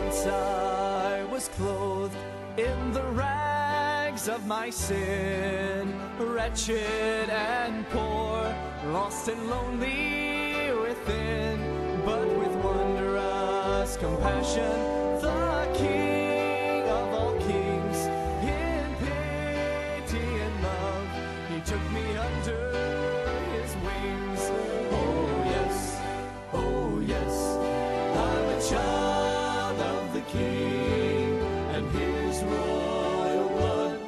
once I was clothed in the rags of my sin, wretched and poor, lost and lonely within, but with wondrous compassion, the King of all kings, in pity and love, he took me under his wings. Oh yes, I'm a child of the King, and his royal blood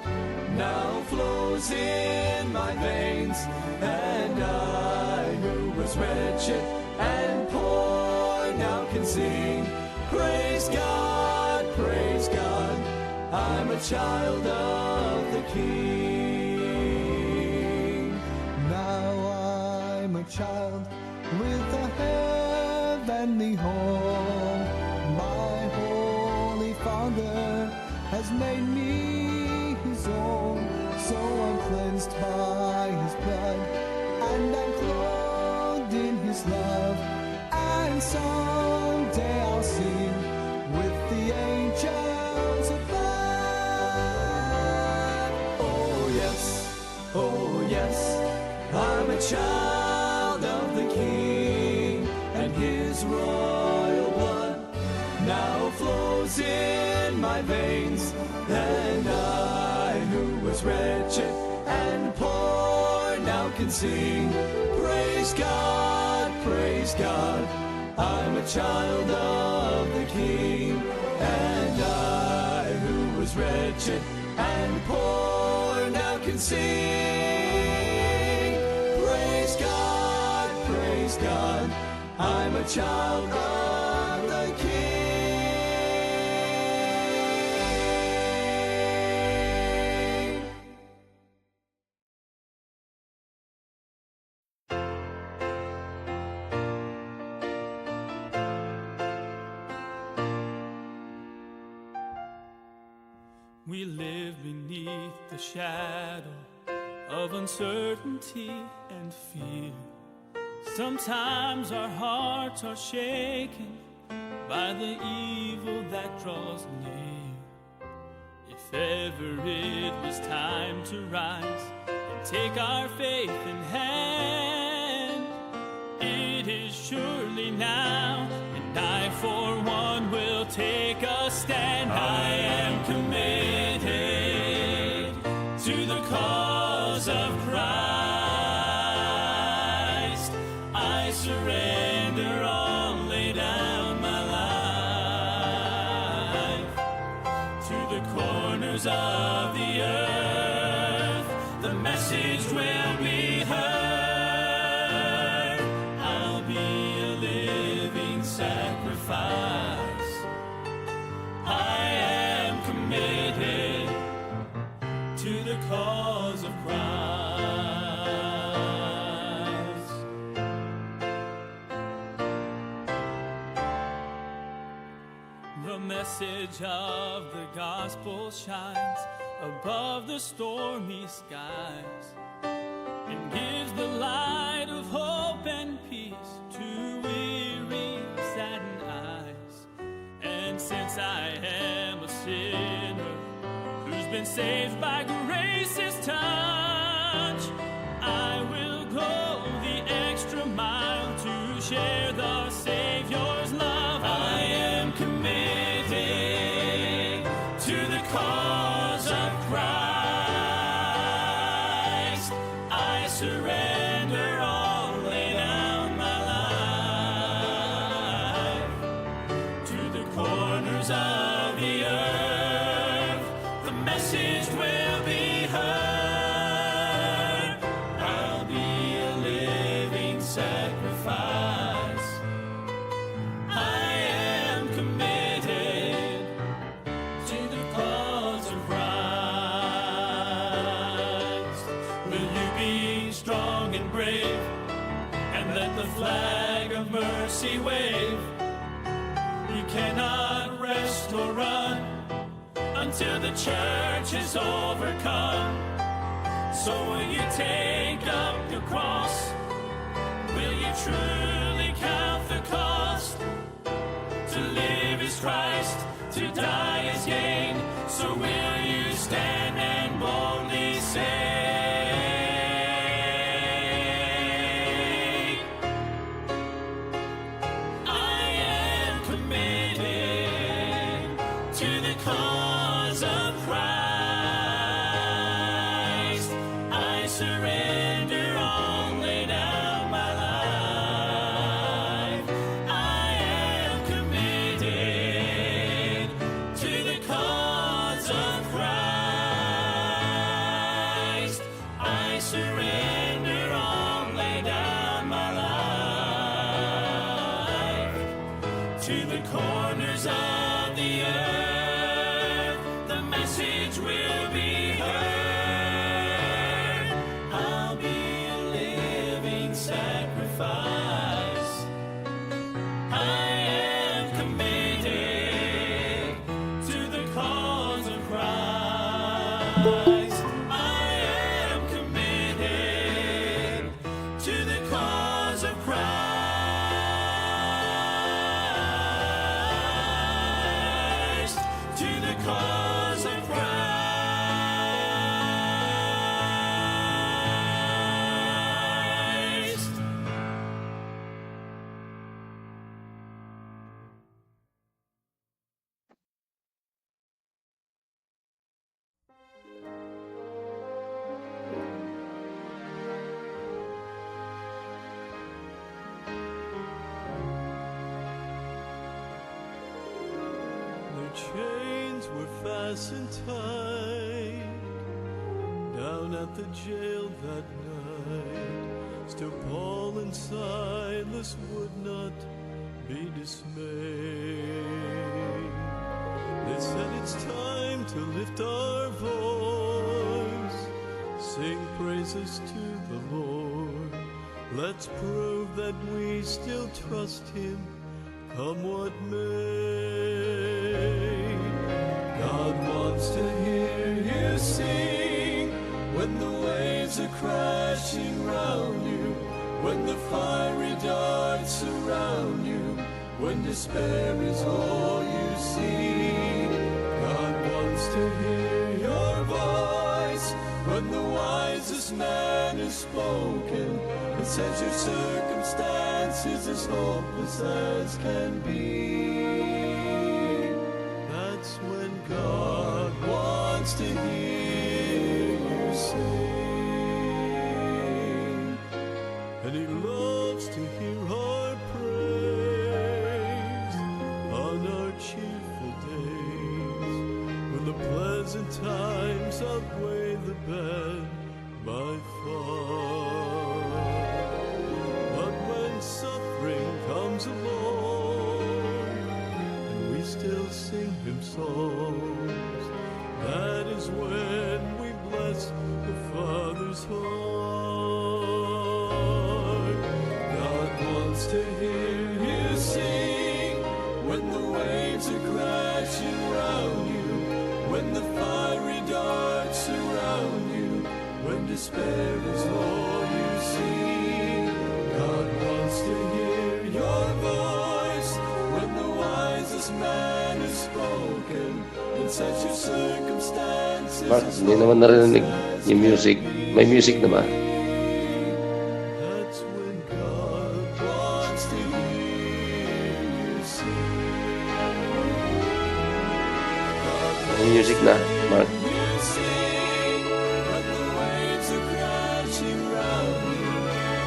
now flows in my veins, and I, who was wretched and poor, now can sing, praise God, I'm a child of the King. Now I'm a child with a heavenly home. My Holy Father has made me his own, so I'm cleansed by his blood, and I'm clothed in his love, and someday I'll sing with the angels above. Oh yes, I'm a child of the King, and his royal blood now flows in my veins, and I, who was wretched and poor, now can sing, praise God, I'm a child of the King, and I, who was wretched and poor, now can sing, praise God, I'm a child of the King. We live beneath the shadow of uncertainty and fear. Sometimes our hearts are shaken by the evil that draws near. If ever it was time to rise and take our faith in hand, it is surely now, and I for one will take a stand. I am committed to the cause of Christ. I surrender all, lay down my life. To the corners of the earth, the message will be heard. I'll be a living sacrifice. I am committed to the cause of Christ. The message of the gospel shines above the stormy skies, and gives the light of hope and peace to weary, saddened eyes. And since I am a sinner who's been saved by grace's touch, I will go the extra mile to share the Savior's love. I am committed to the cause of Christ. I surrender all, lay down my life. To the corners of the earth, the message will be heard. I'll be a living sacrifice. I am committed to the cause of Christ. Will you be strong and brave, and let the flag of mercy wave? You cannot rest or run until the church is overcome. So will you take up your cross? Will you truly count the cost? To live is Jesus Christ, to die is gain. So will you stand and boldly say, I am committed to the cause of Christ. I surrender all, lay down my life. I am committed to the cause of Christ. I surrender all, lay down my life. To the corners of the earth, the message will be heard. I'll be a living sacrifice. I am committed to the cause of Christ. I am committed to the cause of Christ. To the cause of Christ. Their chains were fastened tight down at the jail that night. Still Paul and Silas would not be dismayed. They said it's time to lift our voice, sing praises to the Lord. Let's prove that we still trust Him, come what may. God wants to hear you sing when the waves are crashing round you, when the fiery darts surround you, when despair is all you see. God wants to hear your voice when the wisest man is spoken and says your circumstances as hopeless as can be. That's when God wants to hear you sing, and He loves to hear our praise on our cheerful days, when the pleasant times outweigh the bad by far. But when suffering comes along and we still sing Him songs, that is when we bless the Father's heart. God wants to hear you sing when the waves are crashing round you, when the fiery darts surround you, when despair is all you see. God wants to hear your voice when the wisest man is spoken and sets your circumstances. Mark, hindi naman narinig yung music. May music na ba? That's when God wants to hear you sing. God May music na, Mark. you sing when the waves are crashing round you,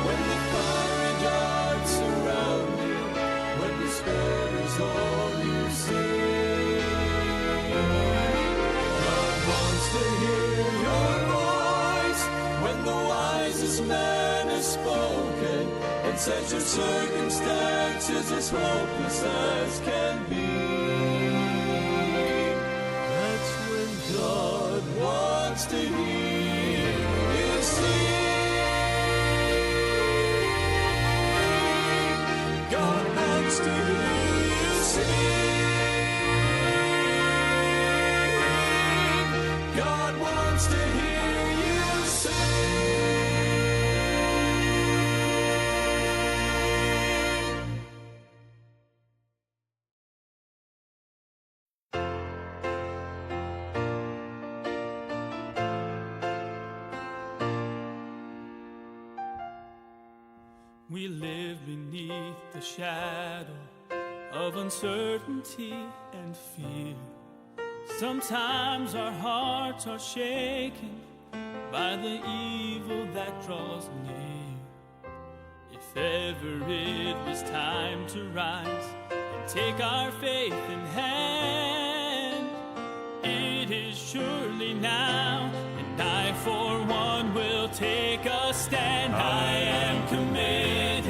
when the fiery darts surround you, when despair is all you see. God wants to hear your voice when the wisest man has spoken and says your circumstances as hopeless as can be. That's when God wants to hear you sing. God wants to hear you sing. God wants to hear you We live beneath the shadow of uncertainty and fear. Sometimes our hearts are shaken by the evil that draws near. If ever it was time to rise and take our faith in hand, it is surely now, and I for one will take a stand. I am committed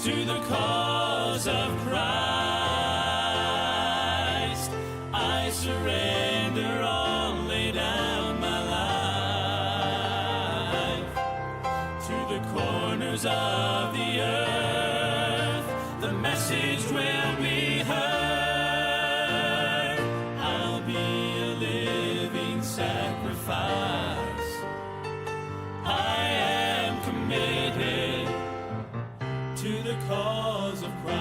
to the cause of Christ. I surrender all, lay down my life. To the corners of the earth, the message will be heard. I'll be a living sacrifice. I am committed to the cause of Christ.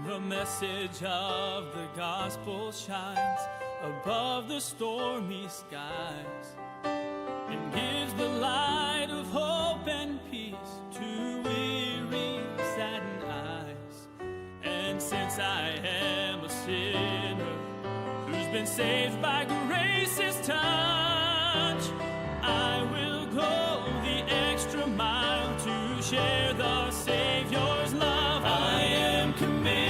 The message of the gospel shines above the stormy skies and gives the light of hope and peace to weary, saddened eyes. And since I am a sinner who's been saved by grace's touch, I will go the extra mile to share the Savior's love. I am committed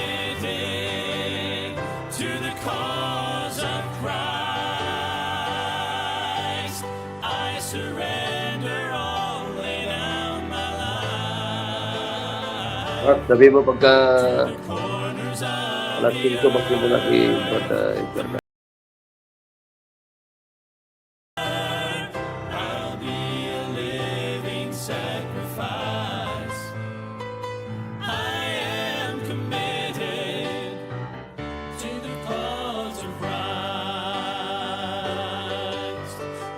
to the cause of Christ. I surrender all, lay down my life. Sabi mo pagka The corners of alas 5 magsimula si Brother Edgar. I'll be a living sacrifice. I am committed to the cause of Christ.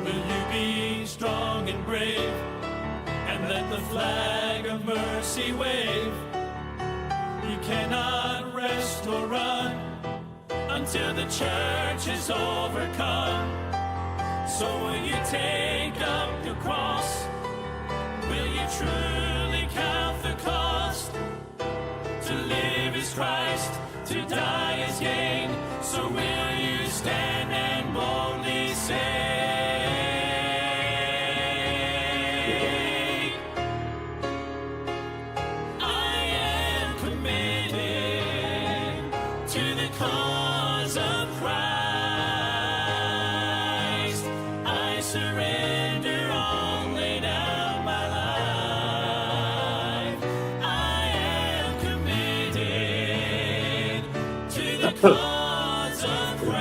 Will you be strong and brave and let the flag of mercy wave? You cannot rest or run until the church is overcome. So will you take up your cross? Will you truly count the cost? To live is Christ, to die is gain. So will you stand and boldly say, I am committed to the cause of Christ. I surrender all, lay down my life. I am committed to the cause of Christ.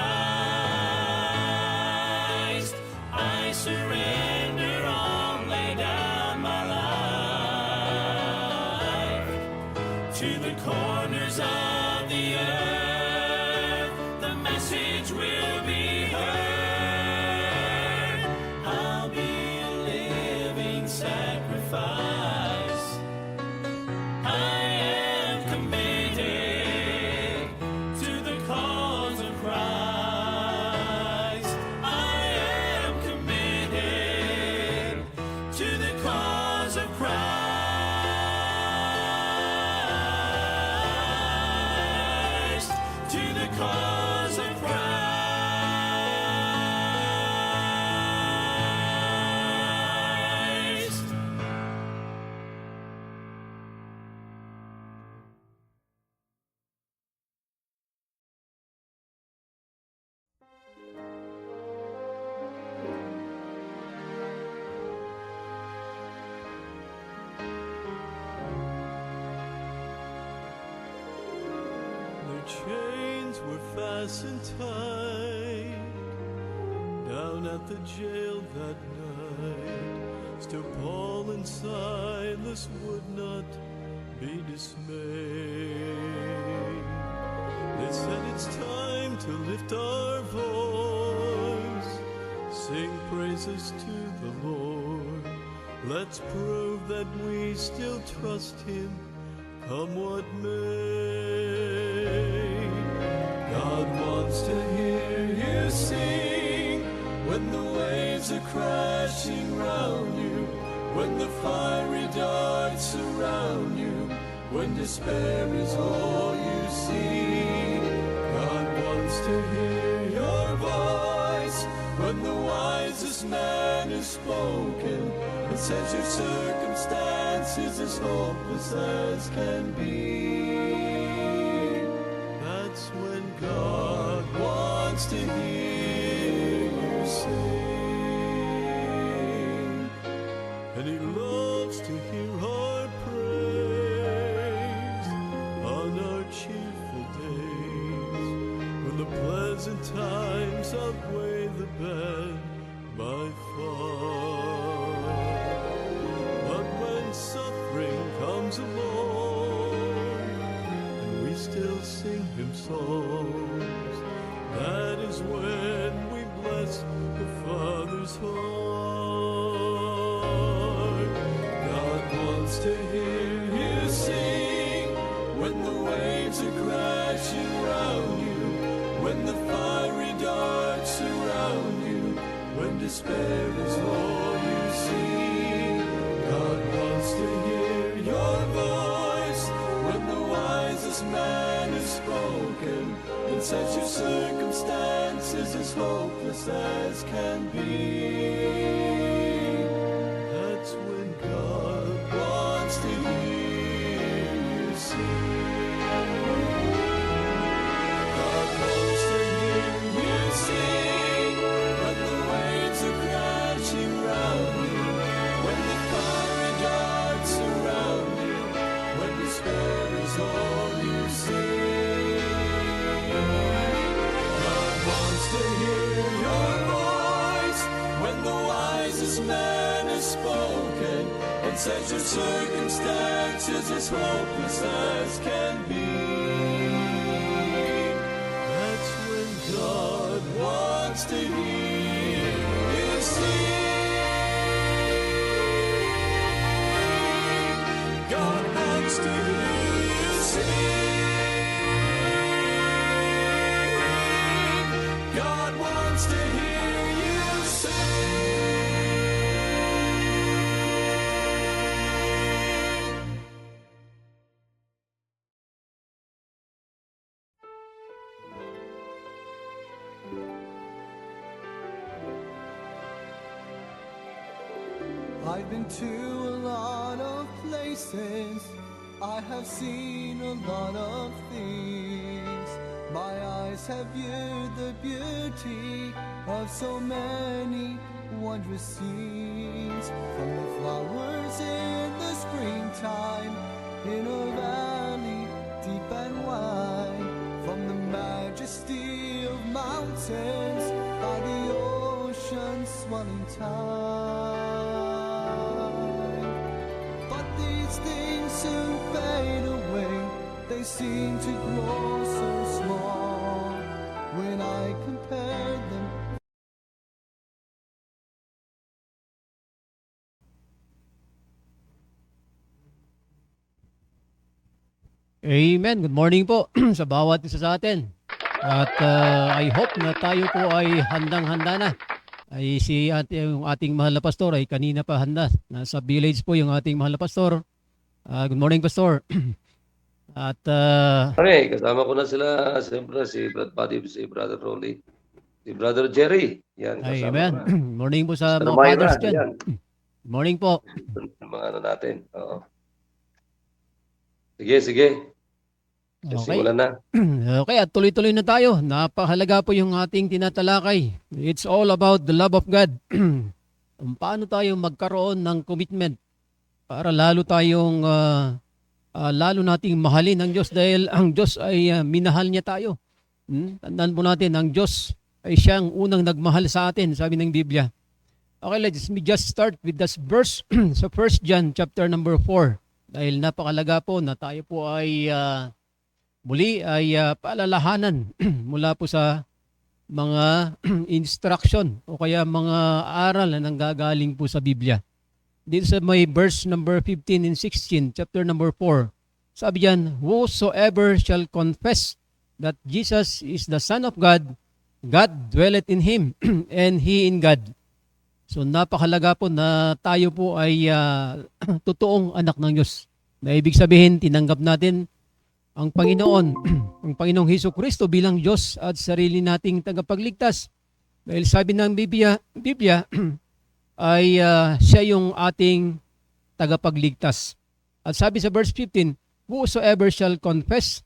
I surrender all, lay down my life. To the corners of the earth, the message will be heard. I'll be a living sacrifice. I am committed to the cause of Christ. I am committed to the cause of Christ. To the cause of Christ. Their chains were fastened tight down at the jail that night. Still Paul and Silas would not be dismayed. They said it's time to lift our voice, sing praises to the Lord. Let's prove that we still trust Him, come what may. God wants to hear you sing when the waves are crashing round you, when the fiery darts surround you, when despair is all you see. God wants to hear your voice when the wisest man is spoken and says your circumstances as hopeless as can be. That's when God wants to hear you sing, and He loves to hear our praise on our cheerful days, when the pleasant times outweigh the bad by far. But when suffering comes along and we still sing Him songs, that is when we bless the Father's heart. God wants to hear you sing when the waves are crashing round you, when the fiery darts surround you, when despair is all you see. God wants to hear your voice when the wisest man is spoken and sets your circumstances as hopeless as can be. That's when God wants to hear you sing. God wants to hear you sing when the waves are crashing round you, when the fiery darts surround you, when despair is all you see. God wants to hear your voice when the wisest man has spoken and says your circumstances as hopeless as can be. That's when God wants to hear you sing. God wants to hear you sing. God wants to hear you sing. I've been to a lot of places, I have seen a lot of things. My eyes have viewed the beauty of so many wondrous scenes. From the flowers in the springtime, in a valley deep and wide, from the majesty of mountains by the ocean's swelling tide. But these things soon fade away, they seem to grow so small when I compare them. Amen. Good morning po sa bawat isa sa atin. At I hope na tayo po ay handang-handa na. Ay yung ating mahal na pastor ay kanina pa handa. Nasa village po yung ating mahal na pastor. Good morning, pastor. At Pare, kasama ko na sila, siyempre, si Brad Buddy, si Brother Rolly, si Brother Jerry. Yan, kasama amen. na. Good morning po sa Sister mga Myra, fathers dyan. yan. Good morning po. Yung mga ano natin. Oo. Sige. Okay. Simulan na. Okay, at tuloy-tuloy na tayo. Napakahalaga po yung ating tinatalakay. It's all about the love of God. Kung paano tayo magkaroon ng commitment para lalo tayong lalo nating mahalin ang Diyos dahil ang Diyos ay minahal niya tayo. Tandaan po natin, ang Diyos ay siyang unang nagmahal sa atin, sabi ng Biblia. Okay, let's just start with this verse sa 1 John chapter number 4. Dahil napakalaga po na tayo po ay muli ay paalalahanan mula po sa mga instruction o kaya mga aral na nanggagaling po sa Biblia. Dito sa may verse number 15 and 16, chapter number 4, sabi diyan, whosoever shall confess that Jesus is the Son of God, God dwelleth in Him, and He in God. So napakalaga po na tayo po ay totoong anak ng Diyos. Na ibig sabihin, tinanggap natin ang Panginoon, ang Panginoong Hesus-Kristo bilang Diyos at sarili nating tagapagligtas. Dahil sabi ng Biblia ay siya yung ating tagapagligtas. At sabi sa verse 15, whosoever shall confess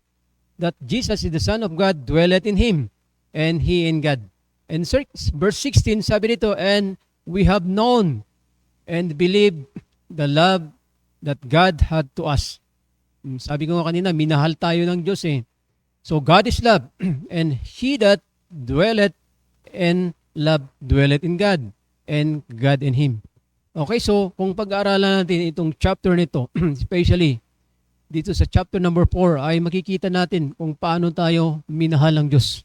that Jesus is the Son of God dwelleth in Him, and He in God. And verse 16, sabi dito, and we have known and believed the love that God had to us. Sabi ko nga kanina, minahal tayo ng Diyos eh. So God is love, and He that dwelleth in love dwelleth in God, and God in Him. Okay, so kung pag-aaralan natin itong chapter nito, especially dito sa chapter number 4, ay makikita natin kung paano tayo minahal ng Diyos.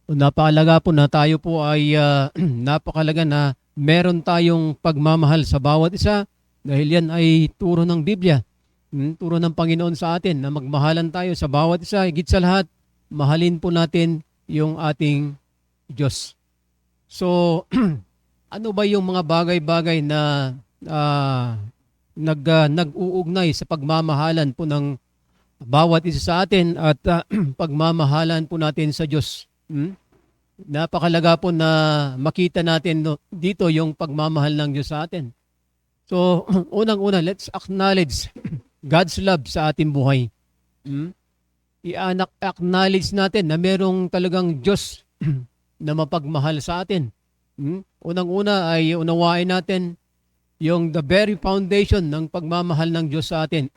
So, napakalaga po na tayo po ay napakalaga na meron tayong pagmamahal sa bawat isa dahil yan ay turo ng Biblia. Turo ng Panginoon sa atin na magmahalan tayo sa bawat isa. Higit sa lahat, mahalin po natin yung ating Diyos. So, ano ba yung mga bagay-bagay na nag-uugnay sa pagmamahalan po ng bawat isa sa atin at pagmamahalan po natin sa Diyos? Napakalaga po na makita natin dito yung pagmamahal ng Diyos sa atin. So, unang-una, let's acknowledge God's love sa ating buhay. I-acknowledge natin na merong talagang Diyos na mapagmahal sa atin. Unang-una ay unawain natin yung the very foundation ng pagmamahal ng Diyos sa atin.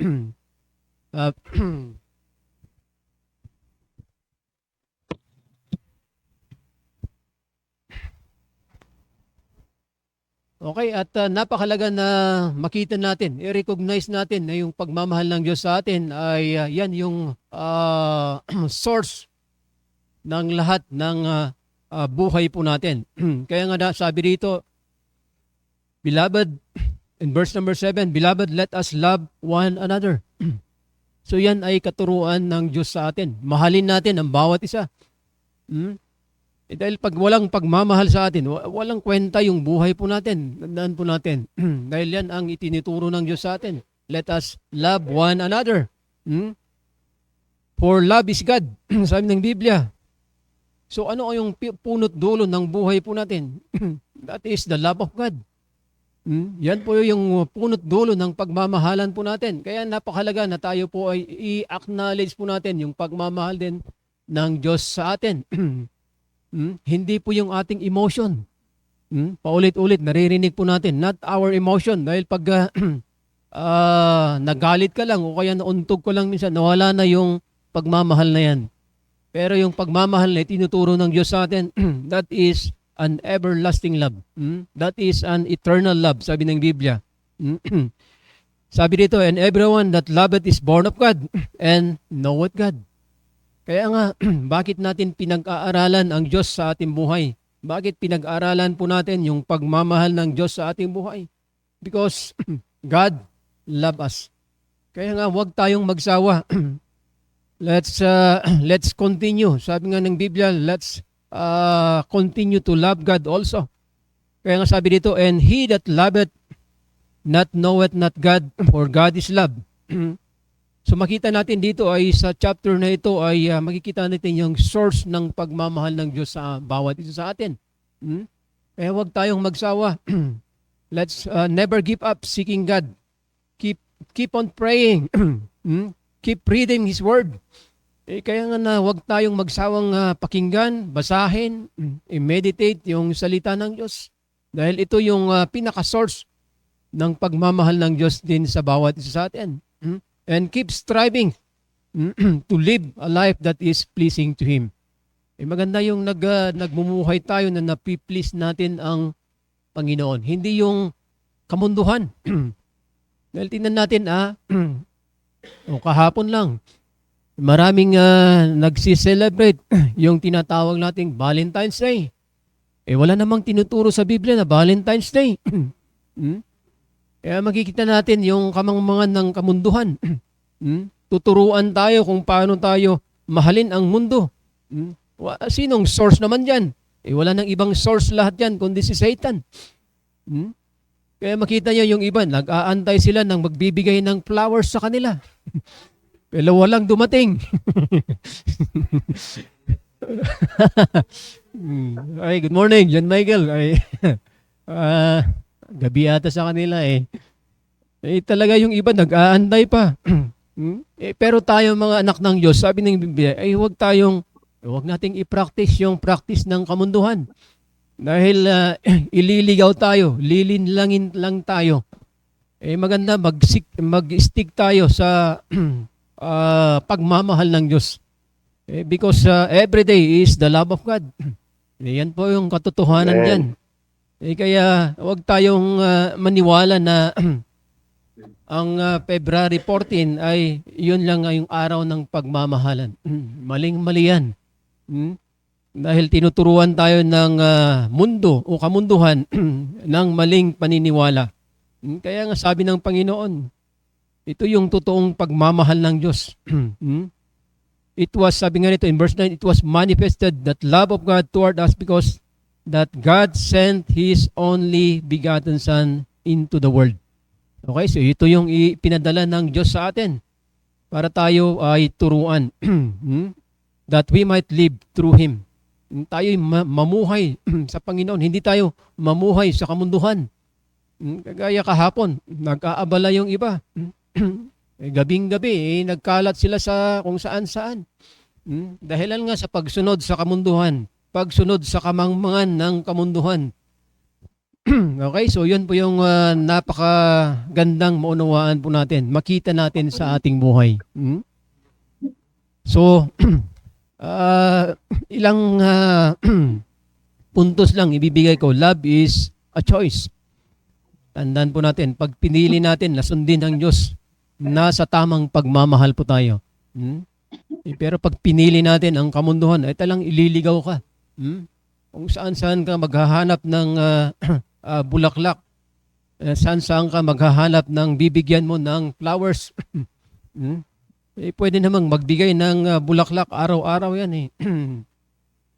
Okay, at napakalaga na makita natin, i-recognize natin na yung pagmamahal ng Diyos sa atin ay yan yung source ng lahat ng buhay po natin. Kaya nga sabi dito, Beloved, in verse number 7, Beloved, let us love one another. So yan ay katuruan ng Diyos sa atin. Mahalin natin ang bawat isa. Dahil pag walang pagmamahal sa atin, walang kwenta yung buhay po natin. Tandaan po natin. Dahil yan ang itinuturo ng Diyos sa atin. Let us love one another. For love is God. Sabi ng Biblia. So ano yung punot dulo ng buhay po natin? That is the love of God. Yan po yung punot dulo ng pagmamahalan po natin. Kaya napakahalaga na tayo po ay i-acknowledge po natin yung pagmamahal din ng Diyos sa atin. Hindi po yung ating emotion. Paulit-ulit, naririnig po natin, not our emotion. Dahil pag nagalit ka lang o kaya nauntog ko lang minsan, nawala na yung pagmamahal na yan. Pero yung pagmamahal na tinuturo ng Diyos sa atin, that is an everlasting love. That is an eternal love, sabi ng Biblia. Sabi dito, and everyone that loveth is born of God and knoweth God. Kaya nga, bakit natin pinag-aaralan ang Diyos sa ating buhay? Bakit pinag-aaralan po natin yung pagmamahal ng Diyos sa ating buhay? Because God loves us. Kaya nga, huwag tayong magsawa. Let's continue. Sabi nga ng Biblia, let's continue to love God also. Kaya nga sabi dito, and he that loveth not knoweth not God, for God is love. So makita natin dito ay sa chapter na ito ay makikita natin yung source ng pagmamahal ng Diyos sa bawat isa sa atin. Kaya huwag tayong magsawa. Let's never give up seeking God. Keep on praying. Keep reading His Word. Kaya nga na huwag tayong magsawang pakinggan, basahin, i-meditate yung salita ng Diyos. Dahil ito yung pinaka-source ng pagmamahal ng Diyos din sa bawat isa sa atin. And keep striving to live a life that is pleasing to Him. Maganda yung nagmumuhay tayo na napiplease natin ang Panginoon. Hindi yung kamunduhan. Dahil tingnan natin, kahapon lang, maraming nagsiselebrate yung tinatawag nating Valentine's Day. Wala namang tinuturo sa Biblia na Valentine's Day. Kaya makikita natin yung kamangmangan ng kamunduhan. Tuturuan tayo kung paano tayo mahalin ang mundo. Sinong source naman dyan? Wala nang ibang source lahat yan, kundi si Satan. Kaya makita niyo yung iba, nag-aantay sila ng magbibigay ng flowers sa kanila. Pero walang dumating. Ay, good morning, John Michael. Ay, gabi ata sa kanila eh. Talaga yung iba nag-aantay pa. Pero tayo mga anak ng Diyos, sabi ng Biblia, ay huwag nating i-practice yung practice ng kamunduhan. Dahil ililigaw tayo, lilinlangin lang tayo. Maganda mag-stick tayo sa pagmamahal ng Diyos. Because every day is the love of God. Yan po yung katotohanan dyan. Kaya huwag tayong maniwala na ang February 14 ay yun lang yung araw ng pagmamahalan. Maling-mali yan. Dahil tinuturuan tayo ng mundo o kamunduhan ng maling paniniwala. Kaya nga sabi ng Panginoon, ito yung totoong pagmamahal ng Diyos. It was, sabi nga nito in verse 9, it was manifested that love of God toward us because that God sent His only begotten Son into the world. Okay, so ito yung pinadala ng Diyos sa atin para tayo ay turuan that we might live through Him. Tayo mamuhay sa Panginoon, hindi tayo mamuhay sa kamunduhan. Kagaya kahapon, nag-aabala yung iba. Gabing-gabi, nagkalat sila sa kung saan-saan. Dahilan nga sa pagsunod sa kamunduhan, pagsunod sa kamangmangan ng kamunduhan. Okay, so yun po yung napakagandang maunawaan po natin, makita natin sa ating buhay. So, ilang puntos lang ibibigay ko. Love is a choice. Tandaan po natin, pag pinili natin na sundin ng Diyos, nasa tamang pagmamahal po tayo. Pero pag pinili natin ang kamunduhan, ay talang ililigaw ka. Kung saan-saan ka maghahanap ng bulaklak, saan-saan ka maghahanap ng bibigyan mo ng flowers. Pwede namang magbigay ng bulaklak araw-araw yan eh.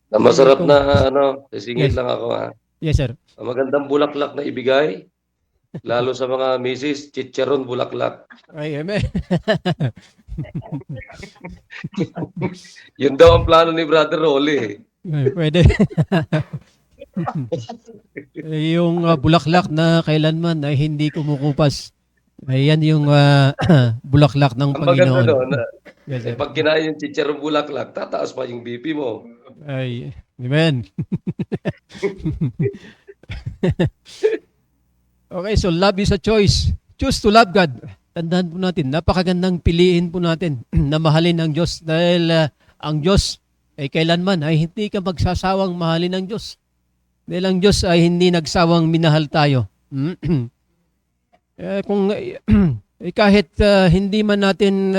Na masarap na sisingit Yes. lang ako ha. Yes, sir. Ang magandang bulaklak na ibigay, lalo sa mga misis, chicharon bulaklak. Ay, amen. Yun daw ang plano ni Brother Rolly eh. Pwede. Yung bulaklak na kailanman ay hindi kumukupas. Ayan yung bulaklak ng Ang maganda Panginoon. doon, Yes, sir. pag kinain yung chicharon bulaklak, tataas pa yung BP mo. Ay, amen. Okay, so love is a choice. Choose to love God. Tandaan po natin, napakagandang piliin po natin na mahalin ang Diyos dahil ang Diyos ay kailanman ay hindi ka magsasawang mahalin ng Diyos. Dahil ang Diyos ay hindi nagsawang minahal tayo. Kahit hindi man natin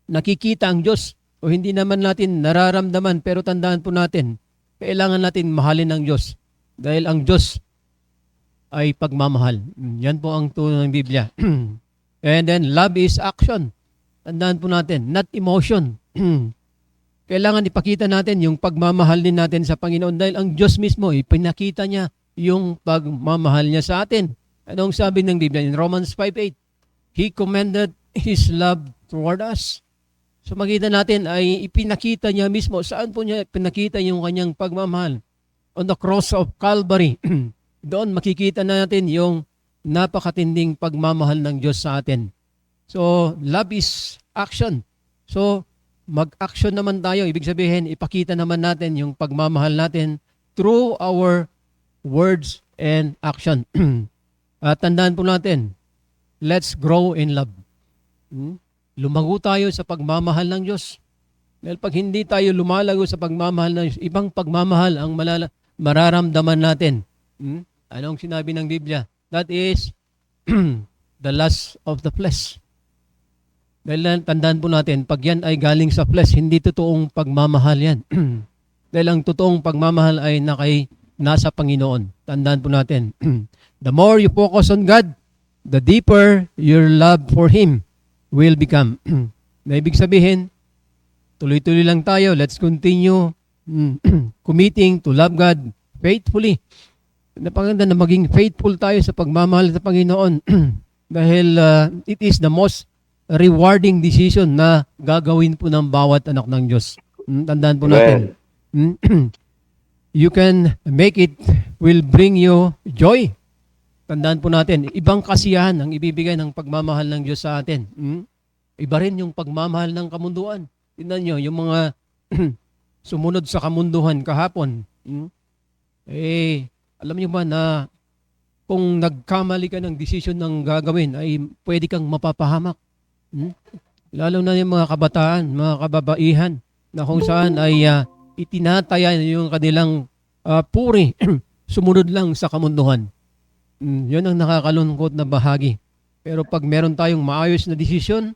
nakikita ang Diyos o hindi naman natin nararamdaman, pero tandaan po natin, kailangan natin mahalin ang Diyos dahil ang Diyos ay pagmamahal. Yan po ang tunay ng Biblia. And then love is action. Tandaan po natin, not emotion. Kailangan ipakita natin yung pagmamahal din natin sa Panginoon dahil ang Diyos mismo, ipinakita niya yung pagmamahal niya sa atin. Anong sabi ng Biblia in Romans 5:8? He commended His love toward us. So makita natin ay ipinakita niya mismo. Saan po niya ipinakita yung kanyang pagmamahal? On the cross of Calvary. Doon makikita natin yung napakatinding pagmamahal ng Diyos sa atin. So love is action. So mag-action naman tayo. Ibig sabihin, ipakita naman natin yung pagmamahal natin through our words and action. At tandaan po natin, let's grow in love. Lumago tayo sa pagmamahal ng Diyos. Dahil pag hindi tayo lumalago sa pagmamahal ng Diyos, ibang pagmamahal ang mararamdaman natin. Anong sinabi ng Biblia? That is the lust of the flesh. Dahil tandaan po natin, pag yan ay galing sa flesh, hindi totoong pagmamahal yan. Dahil ang totoong pagmamahal ay nasa Panginoon. Tandaan po natin. The more you focus on God, the deeper your love for Him. will become. Na ibig sabihin, tuloy-tuloy lang tayo. Let's continue committing to love God faithfully. Napakaganda na maging faithful tayo sa pagmamahal sa Panginoon dahil it is the most rewarding decision na gagawin po ng bawat anak ng Diyos. Tandaan po natin. You can make it will bring you joy. Tandaan po natin, ibang kasiyahan ang ibibigay ng pagmamahal ng Diyos sa atin. Iba rin yung pagmamahal ng kamunduan. Tingnan nyo, yung mga sumunod sa kamunduhan kahapon. Alam nyo ba na kung nagkamali ka ng desisyon ng gagawin, ay pwede kang mapapahamak. Lalo na yung mga kabataan, mga kababaihan, na kung saan ay itinataya yung kanilang puri, sumunod lang sa kamunduhan. Yun ang nakakalungkot na bahagi. Pero pag meron tayong maayos na decision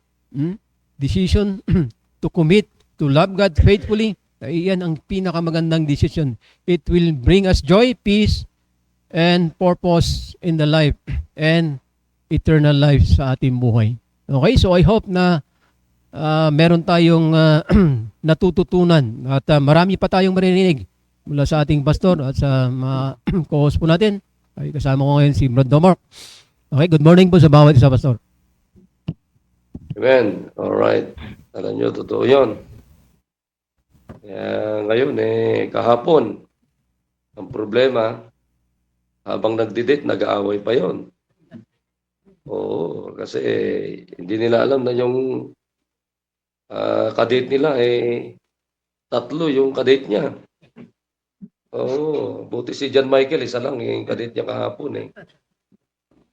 to commit to love God faithfully, ay yan ang pinakamagandang decision. It will bring us joy, peace, and purpose in the life and eternal life sa ating buhay. Okay, so I hope na meron tayong natututunan at marami pa tayong maririnig mula sa ating pastor at sa mga co-host po natin. Ay, kasama ko ngayon si Brad Domar. Okay, good morning po sa bawat isa, pastor. Amen. Alright. Alam nyo, totoo yun. Kaya ngayon, kahapon, ang problema, habang nagdidate, nag-aaway pa yon. Oo, kasi hindi nila alam na yung kadate nila, tatlo yung kadate niya. Oo, buti si John Michael, isa lang yung kadate niya kahapon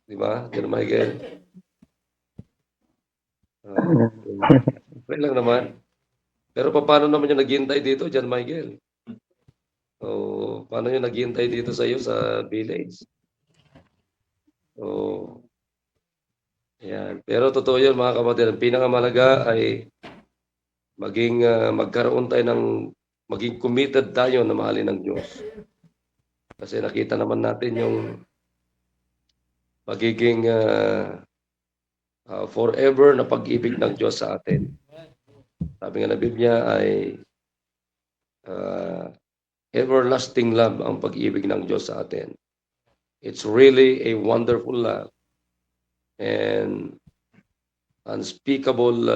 Di ba, John Michael? Okay lang naman. Pero paano naman yung naghihintay dito, John Michael? Paano yung naghihintay dito sa iyo sa village? Yan. Pero totoo yun, mga kapatid. Ang pinakamalaga ay magkaroon tayo maging committed tayo na mahalin ng Diyos. Kasi nakita naman natin yung magiging forever na pag-ibig ng Diyos sa atin. Sabi nga ng Biblia ay everlasting love ang pag-ibig ng Diyos sa atin. It's really a wonderful love and unspeakable,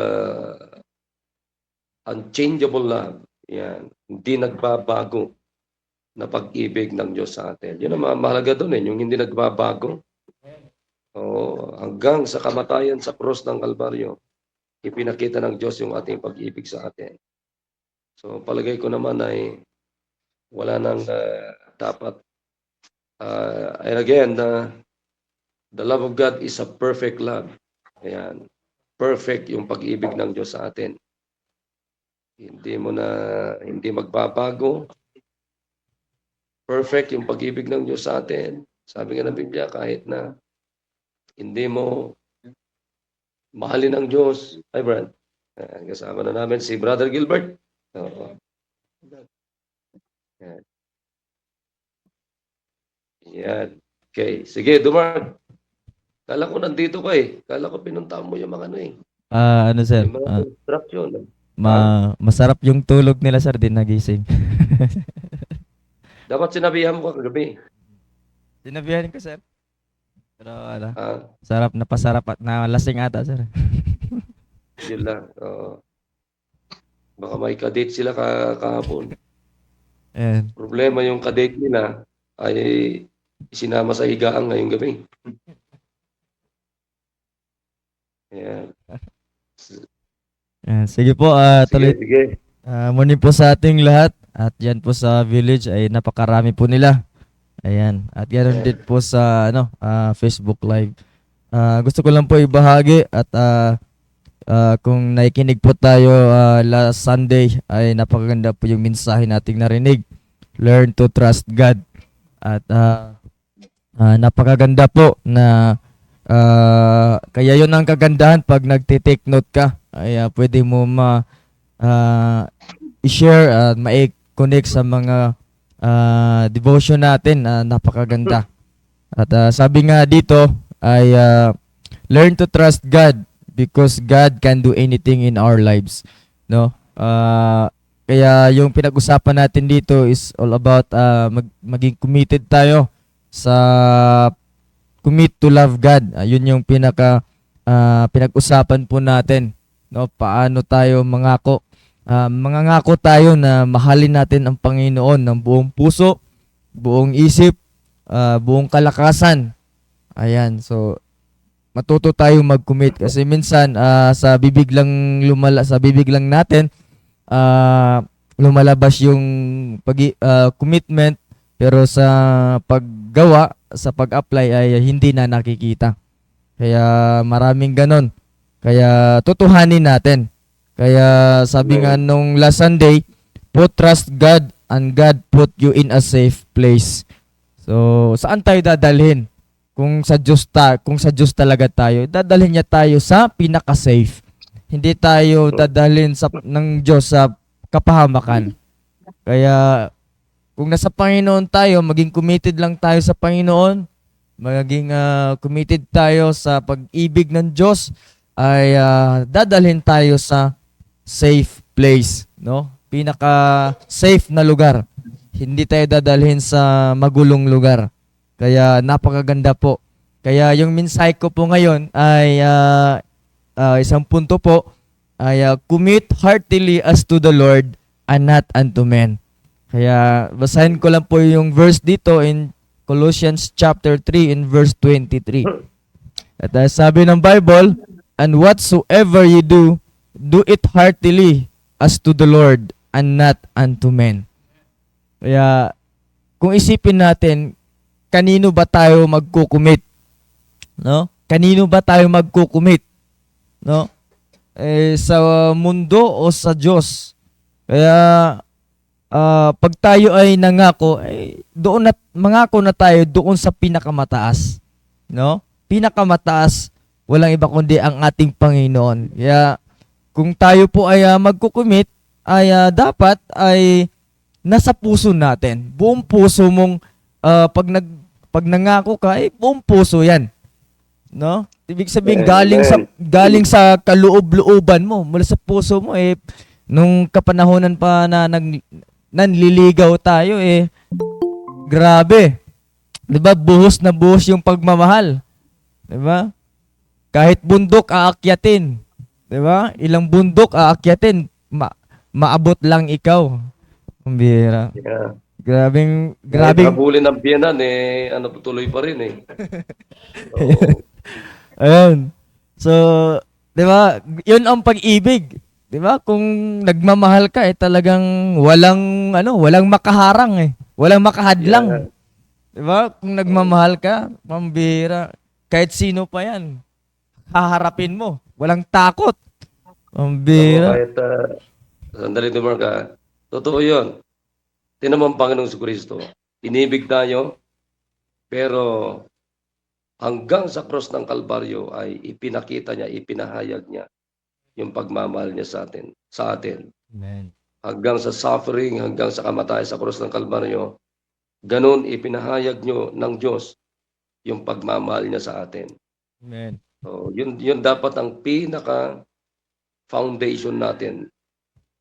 unchangeable love. Yan. Hindi nagbabago na pag-ibig ng Diyos sa atin. Yun ang mahalaga doon yung hindi nagbabago. Hanggang sa kamatayan sa cross ng Kalbaryo, ipinakita ng Diyos yung ating pag-ibig sa atin. So palagay ko naman ay wala nang dapat. And again, the love of God is a perfect love. Ayan. Perfect yung pag-ibig ng Diyos sa atin. Hindi magbabago. Perfect yung pag-ibig ng Diyos sa atin. Sabi nga ng Biblia, kahit na hindi mo mahalin ang Diyos. Hi, Brad. Kasama na namin si Brother Gilbert. Yan. Okay. Sige, Dumar. Kala ko nandito ka Kala ko pinuntahan mo yung mga Ano sir? Yung mga instruction. Masarap yung tulog nila sir, din nagising. Dapat sinabihan mo ka kagabi. Sinabihan ko sir. Pero sarap na pasarap at nalasing ata sir. Yun lang. Baka may kadate sila kahapon. Problema yung kadate nila ay sinama sa higaan ngayong gabi. Ayan. Sige po, tuloy. Sige. Morning po sa ating lahat. At yan po sa village ay napakarami po nila. Ayan. At yan din po sa Facebook Live. Gusto ko lang po ibahagi at kung nakikinig po tayo last Sunday ay napakaganda po yung mensahe nating narinig. Learn to trust God. At napakaganda po na kaya yun ang kagandahan pag nagtitake note ka. Ay pwede mo i-share at ma-connect sa mga devotion natin na napakaganda. At sabi nga dito ay learn to trust God. because God can do anything in our lives, no? Kaya yung pinag-usapan natin dito is all about maging committed tayo sa commit to love God. Yun yung pinag-usapan po natin, no? Paano tayo mangako? Mangangako tayo na mahalin natin ang Panginoon ng buong puso, buong isip, buong kalakasan. Ayan, so matuto tayo mag-commit kasi minsan sa bibig lang natin lumalabas yung commitment, pero sa paggawa, sa pag-apply ay hindi na nakikita. Kaya maraming ganon. Kaya tutuhanin natin. Kaya sabi nga nung last Sunday, put trust God and God put you in a safe place. So, saan tayo dadalhin? Kung sa Diyos talaga tayo, dadalhin niya tayo sa pinaka-safe. Hindi tayo dadalhin ng Diyos sa kapahamakan. Kaya kung nasa Panginoon tayo, maging committed lang tayo sa Panginoon, maging committed tayo sa pag-ibig ng Diyos, ay dadalhin tayo sa safe place, no? Pinaka-safe na lugar. Hindi tayo dadalhin sa magulong lugar. Kaya napakaganda po. Kaya yung mensahe ko po ngayon ay isang punto po ay commit heartily as to the Lord and not unto men. Kaya basahin ko lang po yung verse dito in Colossians chapter 3 in verse 23. At sabi ng Bible, and whatsoever you do, do it heartily as to the Lord and not unto men. Kaya kung isipin natin, kanino ba tayo magkukumit? No? Kanino ba tayo magkukumit? No? Sa mundo o sa Diyos? Kaya pag tayo ay nangako, mangako na tayo doon sa pinakamataas. No? Pinakamataas, walang iba kundi ang ating Panginoon. Kaya kung tayo po ay magkukumit, ay dapat ay nasa puso natin. Buong puso mong pag nangako ka, buong puso 'yan. No? Ibig sabihin galing sa kaloob-looban mo, mula sa puso mo nung kapanahonan pa na nanliligaw tayo grabe. 'Di ba? Buhos na buhos yung pagmamahal. 'Di ba? Kahit bundok aakyatin. 'Di ba? Ilang bundok aakyatin, maabot lang ikaw. Kumbira. Yeah. Grabing Habulin ng biyanan, tuloy pa rin So, ayun. So, 'di ba? 'Yun ang pag-ibig. 'Di ba? Kung nagmamahal ka, talagang walang makaharang Walang makahadlang. Yeah. 'Di ba? Kung nagmamahal ka, pambira, kahit sino pa 'yan, haharapin mo. Walang takot. Pambira. kahit sandali din, Mark, totoo yun. Tinan mo ang Panginoong Kristo. Inibig tayo, pero hanggang sa cross ng Kalbaryo ay ipinakita niya, ipinahayag niya yung pagmamahal niya sa atin. Amen. Hanggang sa suffering, hanggang sa kamatay sa cross ng Kalbaryo, ganun ipinahayag niyo ng Diyos yung pagmamahal niya sa atin. Amen. So, yun dapat ang pinaka foundation natin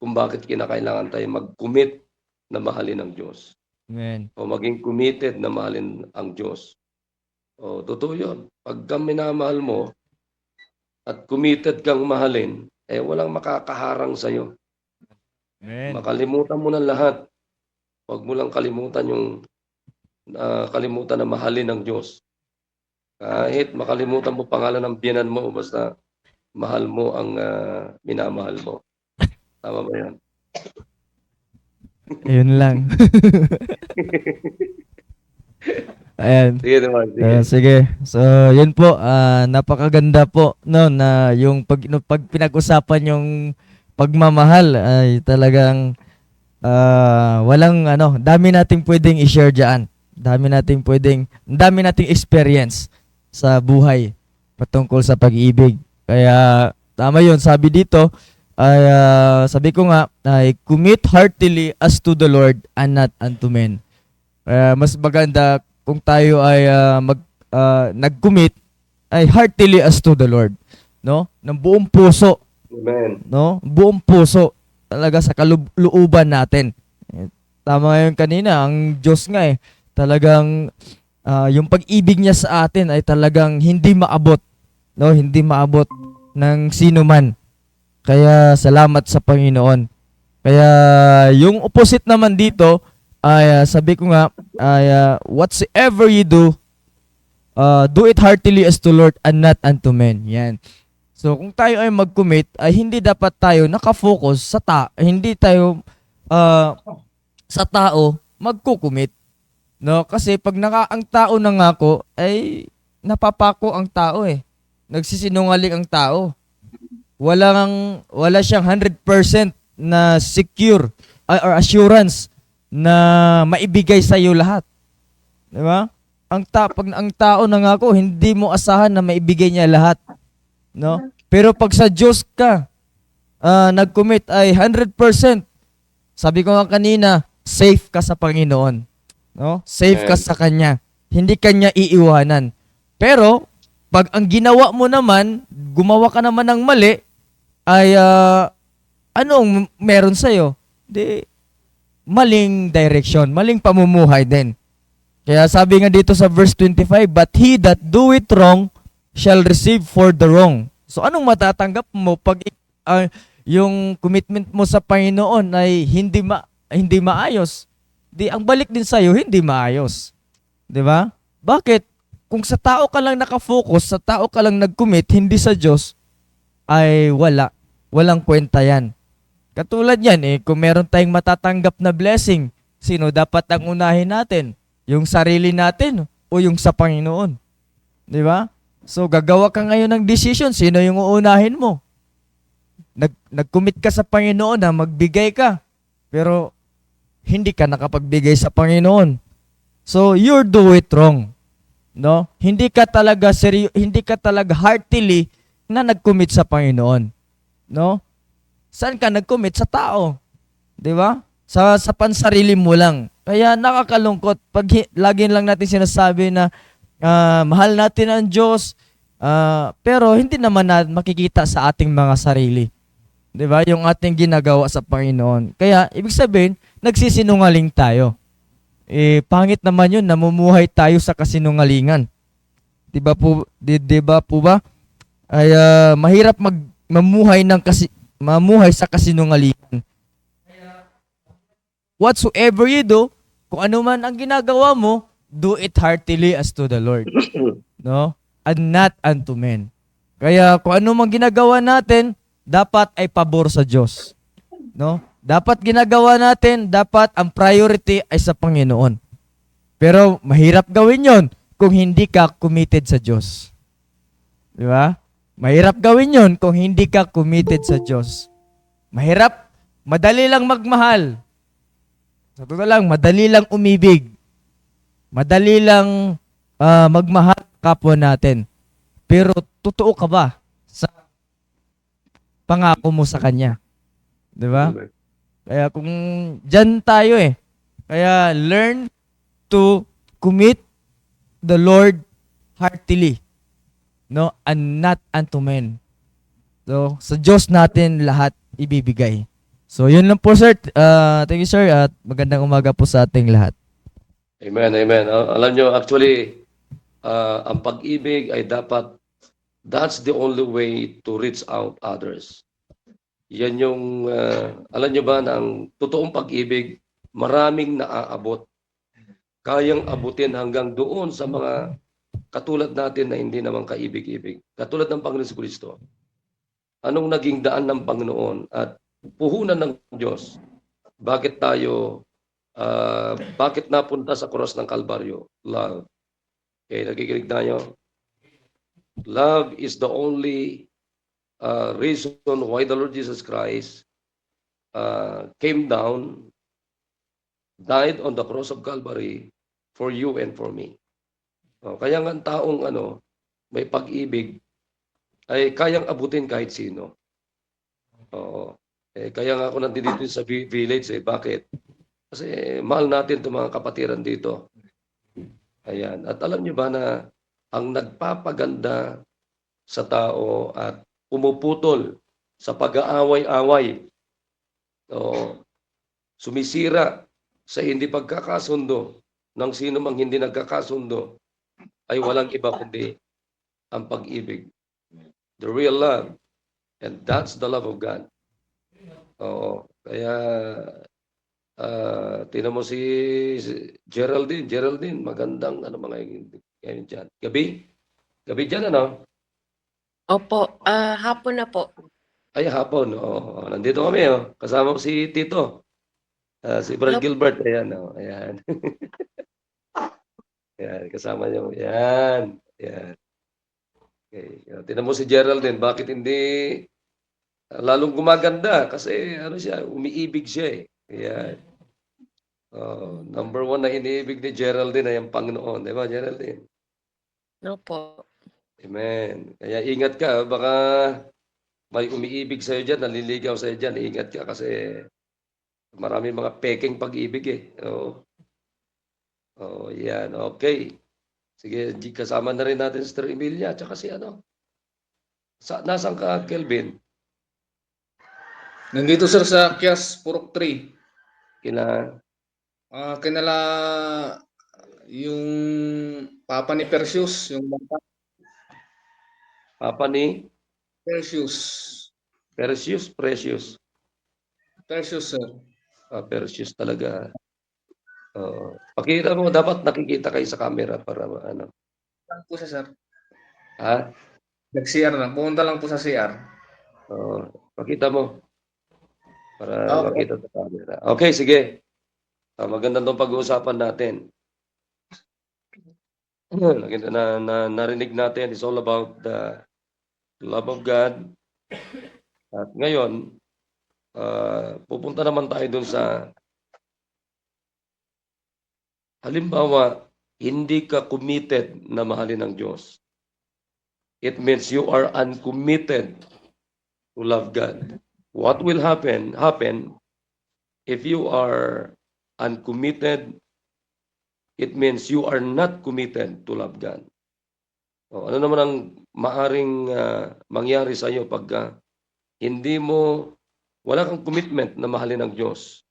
kung bakit kinakailangan tayo mag-commit na mahalin ang Diyos. Amen. O maging committed na mahalin ang Diyos. O totoo yun. Pagka minamahal mo at committed kang mahalin, walang makakaharang sa'yo. Amen. Makalimutan mo na lahat. Huwag mo lang kalimutan kalimutan na mahalin ng Diyos. Kahit makalimutan mo pangalan ng biyanan mo, basta mahal mo ang minamahal mo. Tama ba yan? Ayun lang. Ayan. Sige naman, sige. Sige. So, yun po. Napakaganda po na yung pag pinag-usapan yung pagmamahal ay talagang walang dami nating pwedeng i-share diyan. Dami nating experience sa buhay patungkol sa pag-ibig. Kaya tama yun, sabi dito ay sabi ko nga ay commit heartily as to the Lord and not unto men. Mas maganda kung tayo ay nag-commit ay heartily as to the Lord. no? Ng buong puso, Amen. no? Buong puso talaga sa kalooban natin. Tama yung kanina, ang Diyos nga talagang yung pag-ibig niya sa atin ay talagang hindi maabot, no? Hindi maabot ng sino man. Kaya salamat sa Panginoon. Kaya yung opposite naman dito ay sabi ko nga ay whatsoever you do it heartily as to Lord and not unto men. Yan. So kung tayo ay mag-commit ay hindi dapat tayo nakafocus sa hindi tayo sa tao magko-commit. No, kasi pag ang tao nangako ay napapako ang tao Nagsisinungaling ang tao. Wala siyang 100% na secure or assurance na maibigay sa iyo lahat. 'Di ba? Pag ang tao nangako, hindi mo asahan na maibigay niya lahat, no? Pero pag sa Diyos ka nag-commit ay 100%. Sabi ko nga kanina, safe ka sa Panginoon, no? Safe ka sa kanya. Hindi kanya iiwanan. Pero pag ang ginawa mo naman, gumawa ka naman ng mali, ay anong meron sa'yo? Di, maling direction, maling pamumuhay din. Kaya sabi nga dito sa verse 25, but he that doeth wrong shall receive for the wrong. So anong matatanggap mo pag yung commitment mo sa Panginoon ay hindi maayos? Di ang balik din sa'yo, hindi maayos. 'Di ba? Bakit? Kung sa tao ka lang nakafocus, sa tao ka lang nag-commit, hindi sa Diyos, ay walang kwenta yan. Katulad yan kung meron tayong matatanggap na blessing, sino dapat ang unahin natin? Yung sarili natin o yung sa Panginoon? Di ba? So gagawa ka ngayon ng decision, sino yung uunahin mo? Nag-commit ka sa Panginoon na magbigay ka, pero hindi ka nakapagbigay sa Panginoon. So you do it wrong. No? Hindi ka talaga heartily na nag-commit sa Panginoon. No? Saan ka nag-commit? Sa tao. 'Di ba? Sa pansarili mo lang. Kaya nakakalungkot pag lagi lang natin sinasabi na mahal natin ang Diyos, pero hindi naman natin makikita sa ating mga sarili. 'Di ba? Yung ating ginagawa sa Panginoon. Kaya ibig sabihin, nagsisinungaling tayo. Pangit naman yun, namumuhay tayo sa kasinungalingan. Diba po ba? Ay mahirap mamuhay sa kasinungalingan. Whatsoever you do, kung ano man ang ginagawa mo, do it heartily as to the Lord. No? And not unto men. Kaya kung ano man ginagawa natin, dapat ay pabor sa Diyos. No? Dapat ginagawa natin, dapat ang priority ay sa Panginoon. Pero mahirap gawin yon kung hindi ka committed sa Diyos. Di ba? Mahirap gawin yon kung hindi ka committed sa Diyos. Mahirap, madali lang magmahal. Sa totoo lang, madali lang umibig. Madali lang magmahal kapwa natin. Pero totoo ka ba sa pangako mo sa Kanya? Di ba? Kaya kung dyan tayo kaya learn to commit the Lord heartily, no, and not unto men. So, sa Diyos natin lahat ibibigay. So, yun lang po, sir. Thank you, sir, at magandang umaga po sa ating lahat. Amen, amen. Alam nyo, actually, ang pag-ibig ay that's the only way to reach out others. Yan yung, alam nyo ba, na ang totoong pag-ibig, maraming naaabot. Kayang abutin hanggang doon sa mga katulad natin na hindi naman kaibig-ibig. Katulad ng Panginoon Kristo. Anong naging daan ng Panginoon at puhunan ng Diyos? Bakit napunta sa cross ng Kalbaryo? Love. Okay, nakikinig tayo. Love is the only reason why the Lord Jesus Christ came down, died on the cross of Calvary for you and for me. Kaya nga ang taong may pag-ibig ay kayang abutin kahit sino. Kaya nga ako nandito sa village. Bakit? Kasi mahal natin itong mga kapatiran dito. Ayan. At alam niyo ba na ang nagpapaganda sa tao at pumuputol sa pag-aaway-away, o sumisira sa hindi pagkakasundo ng sino mang hindi nagkakasundo, ay walang iba kundi ang pag-ibig. The real love. And that's the love of God. Oo. Kaya, tinan mo si Geraldine, magandang ano mga ngayon dyan. Gabi dyan, ano? Opo, hapon na po. Ay, hapon. Oo. Nandito kami, oh. Kasama ko si Tito. Si Brad Hello. Gilbert. Ayan, oh. Ayan. Ayan, kasama niyo. Ayan. Ayan. Okay. Tinan mo si Geraldine, bakit hindi lalong gumaganda? Kasi ano siya, umiibig siya eh. Ayan. Number one na iniibig ni Geraldine ay ang Panginoon. Di ba, Geraldine? Opo. Amen. Kaya ingat ka. Baka may umiibig sa'yo dyan, naliligaw sa'yo dyan. Ingat ka kasi marami mga peking pag-ibig eh. Yan. Okay. Sige, kasama na rin natin si Sister Emilia. Tsaka si ano? Nasaan ka, Kelvin? Nandito sir sa Kias Purok 3. Kina... Kinala yung papa ni Perseus, yung bata. Papa ni Perseus. Precious. Perseus sir. Precious talaga. Pakita mo, dapat nakikita kayo sa camera para ano. Lang po siya sir. Ha? Nag-CR lang. Pumunta lang po sa CR. Pakita mo. Para Okay. makita sa camera. Okay, sige. Maganda itong pag-uusapan natin. Narinig natin, it's all about the love of God. At ngayon, pupunta naman tayo dun sa halimbawa, hindi ka committed na mahalin ng Diyos. It means you are uncommitted to love God. What will happen if you are uncommitted? It means you are not committed to love God. Ano naman ang maaring mangyari sa iyo pag wala kang commitment na mahalin ng Diyos?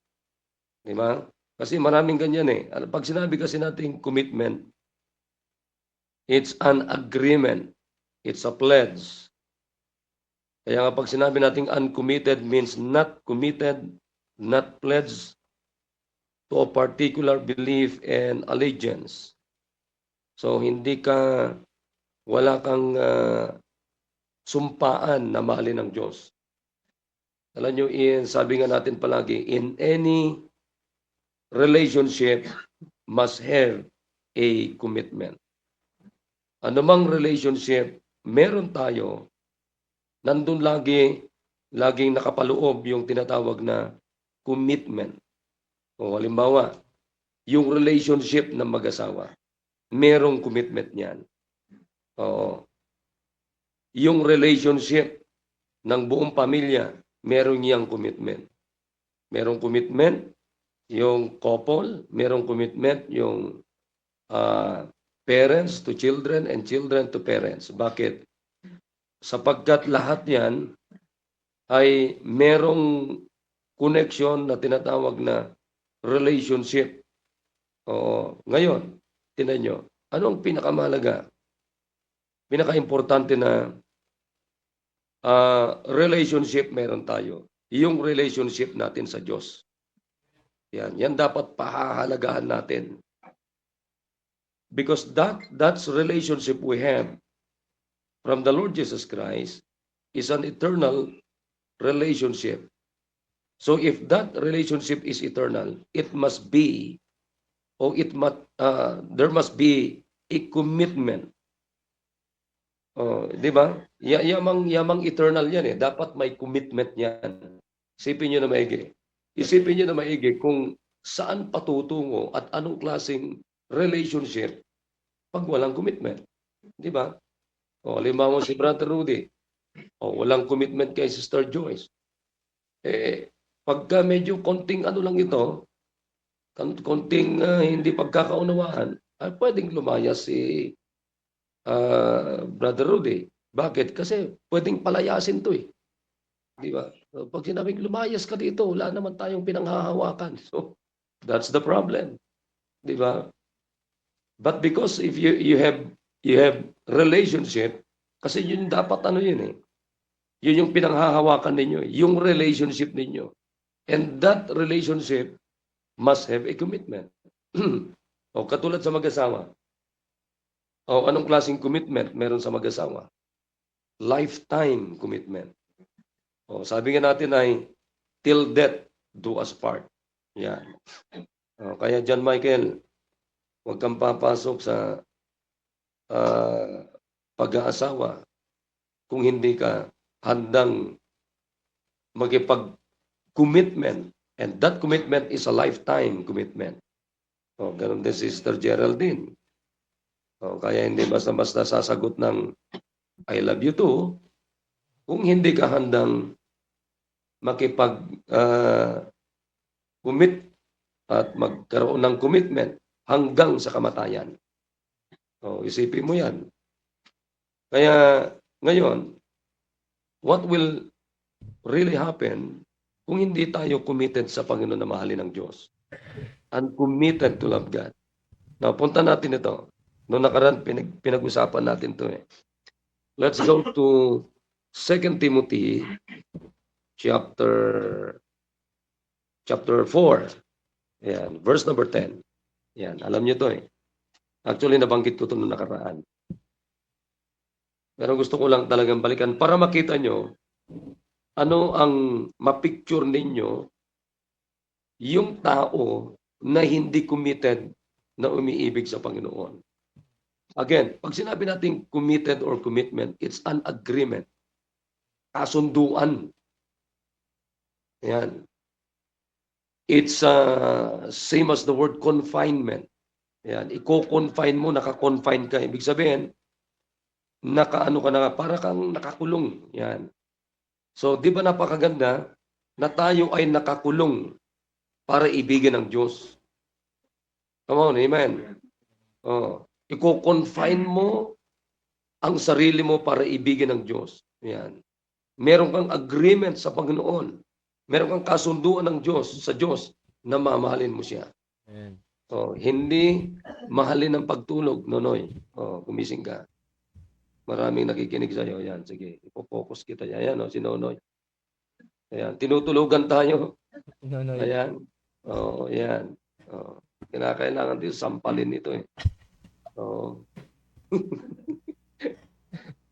Di ba? Kasi maraming ganyan eh. Pag sinabi kasi natin commitment, it's an agreement. It's a pledge. Kaya nga pag sinabi natin uncommitted means not committed, not pledged to a particular belief and allegiance. So wala kang sumpaan na mahalin ng Diyos. Alam nyo, sabi nga natin palagi, in any relationship must have a commitment. Anumang relationship, meron tayo, nandun laging nakapaloob yung tinatawag na commitment. Halimbawa, yung relationship ng mag-asawa, merong commitment niyan. Yung relationship ng buong pamilya, meron niyang commitment. Merong commitment yung couple, merong commitment yung parents to children and children to parents. Bakit? Sapagkat lahat yan ay merong connection na tinatawag na relationship. Ngayon, tinan nyo, anong pinakamahalaga? Pinaka-importante na relationship meron tayo. Yung relationship natin sa Diyos. Yan dapat pahahalagahan natin. Because that's relationship we have from the Lord Jesus Christ is an eternal relationship. So if that relationship is eternal, it must be, there must be a commitment. Di ba? Yamang eternal yan eh. Dapat may commitment yan. Isipin nyo na maigi kung saan patutungo at anong klaseng relationship pag walang commitment. Di ba? Halimbawa si Brother Rudy, walang commitment kay Sister Joyce. Pagka medyo konting ano lang ito, konting hindi pagkakaunawaan, ay pwedeng lumaya si Brother Rudy. Bakit? Kasi pwedeng palayasin to eh. Di ba? So, pag sinabing lumayas ka dito, wala naman tayong pinanghahawakan. So, that's the problem. Di ba? But because if you have relationship, kasi yun dapat ano yun eh. Yun yung pinanghahawakan ninyo, yung relationship ninyo. And that relationship must have a commitment. O katulad sa mag-asawa. O anong klaseng commitment meron sa mag-asawa? Lifetime commitment. O sabi nga natin ay till death do us part. Yan. O, kaya John Michael, huwag kang papasok sa pag-aasawa kung hindi ka handang magipag-commitment. And that commitment is a lifetime commitment. O, ganun din si Sister Geraldine. O, kaya hindi basta-basta sasagot ng I love you too kung hindi ka handang makipag-commit at magkaroon ng commitment hanggang sa kamatayan. O, isipin mo yan. Kaya ngayon, what will really happen kung hindi tayo committed sa Panginoon na mahalin ng Diyos? And committed to love God. Now, punta natin ito. Noong nakaraan, pinag-usapan natin ito eh. Let's go to 2 Timothy chapter 4. Yan, verse number 10. Yan, alam niyo to eh. Actually, nabanggit ko ito noong nakaraan. Pero gusto ko lang talagang balikan para makita nyo ano ang mapicture ninyo yung tao na hindi committed na umiibig sa Panginoon. Again, pag sinabi natin committed or commitment, it's an agreement. Kasunduan. Yan. It's same as the word confinement. Yan. Iko-confine mo, naka-confine ka. Ibig sabihin, nakaano ka na, para kang nakakulong. Yan. So, di ba napakaganda na tayo ay nakakulong para ibigin ng Diyos? Come on, amen. Oh, iko-confine mo ang sarili mo para ibigin ng Diyos. Yan. Meron kang agreement sa Panginoon. Meron kang kasunduan ng Diyos sa Diyos na mamahalin mo siya. Amen. Oh, hindi mahalin ng pagtulog, Nonoy. Oh, gumising ka. Maraming nakikinig sa iyo. Yan, sige. Ipo-focus kita. Yan, oh, si Nonoy. Ayan, tinutulugan tayo. Ayan. Oh, yan. Oh, kinakailangan din sampalin ito eh. Oh.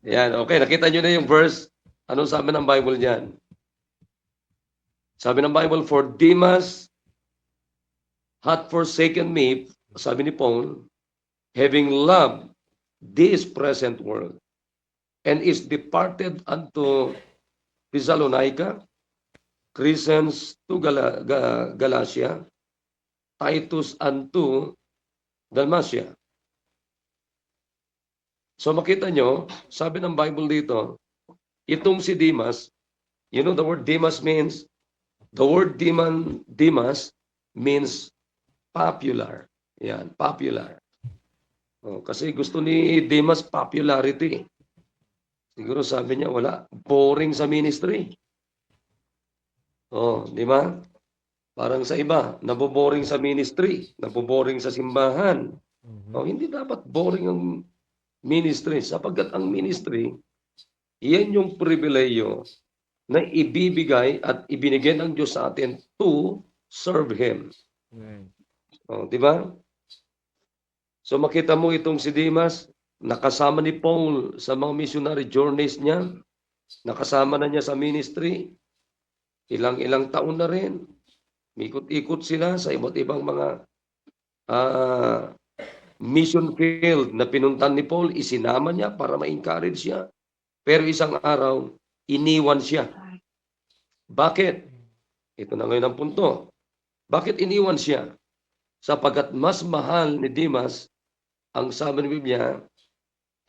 Yan, okay. Nakita nyo na yung verse. Anong sabi ng Bible diyan? Sabi ng Bible, for Demas hath forsaken me, sabi ni Paul, having loved this present world, and is departed unto Thessalonica, Crescens to Galatia, Titus unto Dalmatia. So makita nyo, sabi ng Bible dito, itong si Demas, you know the word Demas means, the word Demas means popular. Yan, popular. Oh, kasi gusto ni Demas popularity. Siguro sabi niya, wala, boring sa ministry. Oh, di ba? Parang sa iba, naboboring sa ministry, naboboring sa simbahan. Oh, hindi dapat boring ang ministry, sapagkat ang ministry, iyan yung pribileyo na ibibigay at ibinigay ng Diyos sa atin to serve Him. Oh, di ba? So makita mo itong si Demas, nakasama ni Paul sa mga missionary journeys niya, nakasama na niya sa ministry, ilang-ilang taon na rin, ikot-ikot sila sa iba't ibang mga mission field na pinuntan ni Paul, isinama niya para ma-encourage siya. Pero isang araw, iniwan siya. Bakit? Ito na ngayon ang punto. Bakit iniwan siya? Sapagkat mas mahal ni Demas, ang sabi ng Biblia,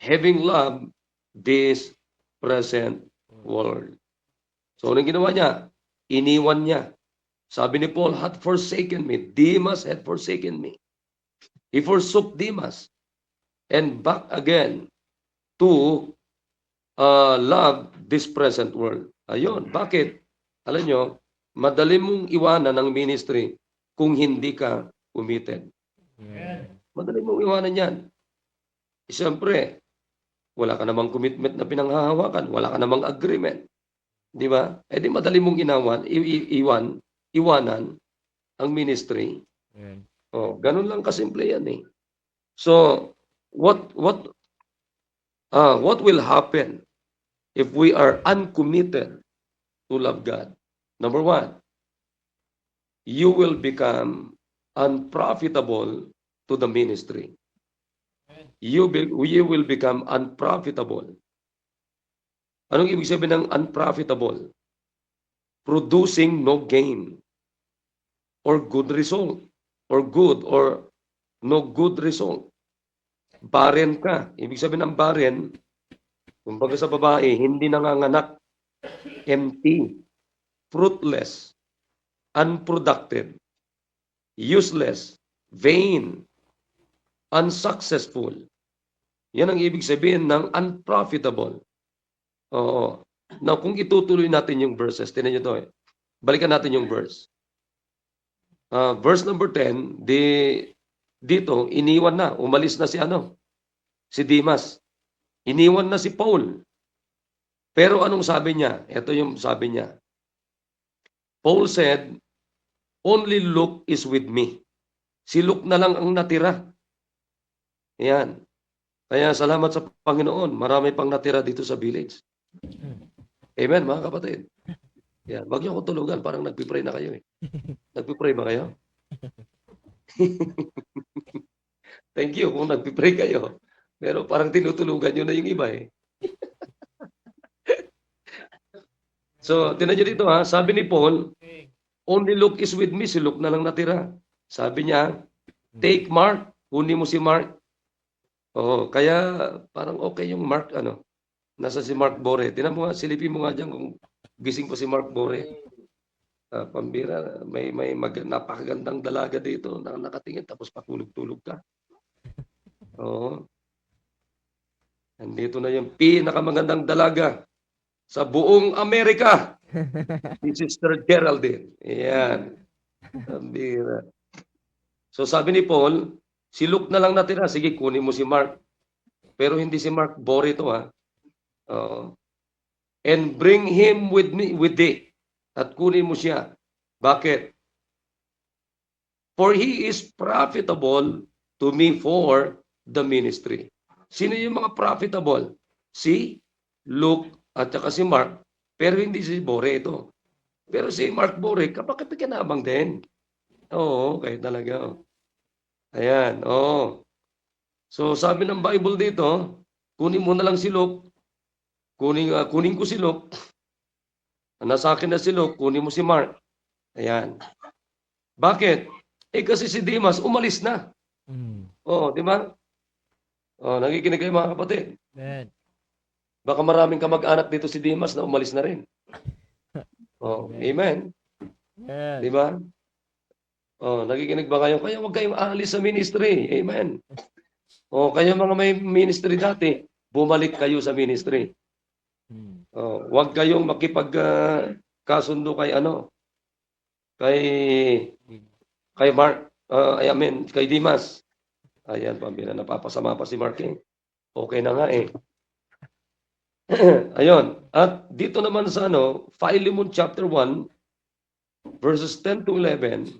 having loved this present world. So, anong ginawa niya? Iniwan niya. Sabi ni Paul, had forsaken me. Demas had forsaken me. He forsook Demas and back again to love this present world. Ayun. Bakit? Alam nyo, madali mong iwanan ang ministry kung hindi ka committed. Madali mong iwanan yan. Siyempre, wala ka namang commitment na pinanghahawakan, wala ka namang agreement. Di ba? Eh di madali mong iwanan ang ministry. Oh, ganun lang kasimple yan eh. So, what will happen if we are uncommitted to love God? Number one, you will become unprofitable to the ministry. You will become unprofitable. Anong ibig sabihin ng unprofitable? Producing no gain or good result or no good result. Barren ka. Ibig sabihin ng barren, kumbaga sa babae, hindi nanganganak, empty, fruitless, unproductive, useless, vain, unsuccessful. Yan ang ibig sabihin ng unprofitable. Oo. Now, kung itutuloy natin yung verses, tinan nyo to eh. Balikan natin yung verse. Verse number 10, dito, iniwan na, umalis na si Demas. Iniwan na si Paul. Pero anong sabi niya? Ito yung sabi niya. Paul said, only Luke is with me. Si Luke na lang ang natira. Ayan. Kaya salamat sa Panginoon. Marami pang natira dito sa village. Amen, mga kapatid. Yan. Wag niyo ako tulugan. Parang nagpipray na kayo eh. Nagpipray ba kayo? Thank you kung nagpipray kayo. Pero parang tinutulugan nyo na yung iba eh. So, tinan nyo dito ha. Sabi ni Paul, only Luke is with me. Si Luke na lang natira. Sabi niya, take Mark. Kunin mo si Mark. Oo, kaya parang okay yung Mark, nasa si Mark Bore. Tinan mo nga, silipin mo nga dyan kung gising pa si Mark Bore. Pambira, may napakagandang dalaga dito na nakatingin tapos patulog-tulog ka. Oo. Nandito na yung pinakamagandang dalaga sa buong Amerika. Si Sister Geraldine. Ayan. Pambira. So sabi ni Paul, si Luke na lang natira. Sige, kunin mo si Mark. Pero hindi si Mark Bore ito ha. And bring him with thee. At kunin mo siya. Bakit? For he is profitable to me for the ministry. Sino yung mga profitable? Si Luke at saka si Mark. Pero hindi si Bore ito. Pero si Mark Bore, kapag-pikinabang din. Oo, kayo talaga. Ayan, oo. So sabi ng Bible dito, kunin mo na lang si Luke. Kunin ko si Luke. Nasa akin na si Luke, kunin mo si Mark. Ayan. Bakit? Kasi si Demas umalis na. Oo, di ba? Oh, nakikinig kayo mga kapatid. Baka maraming kamag-anak dito si Demas na umalis na rin. Oh, amen. Di ba? Oh, nakikinig ba kayo? Kaya huwag kayong aalis sa ministry. Amen. Oh, kayo mga may ministry dati, bumalik kayo sa ministry. Oh, huwag kayong makipag-kasundo kay Mark, kay Demas. Ayan, pambira, napapasama pa si Mark eh. Okay na nga eh. Ayun. At dito naman sa Philemon chapter 1, verses 10 to 11,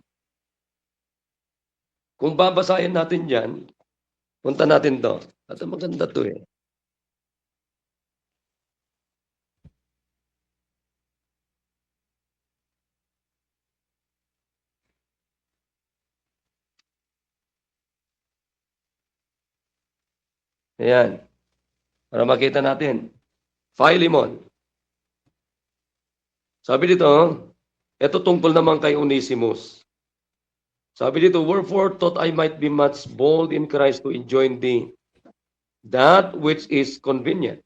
kung babasahin natin dyan, punta natin to. At maganda to eh. Ayan. Para makita natin. Philemon. Sabi dito, ito tungkol naman kay Onesimus. Sabi dito, wherefore thought I might be much bold in Christ to enjoin thee that which is convenient.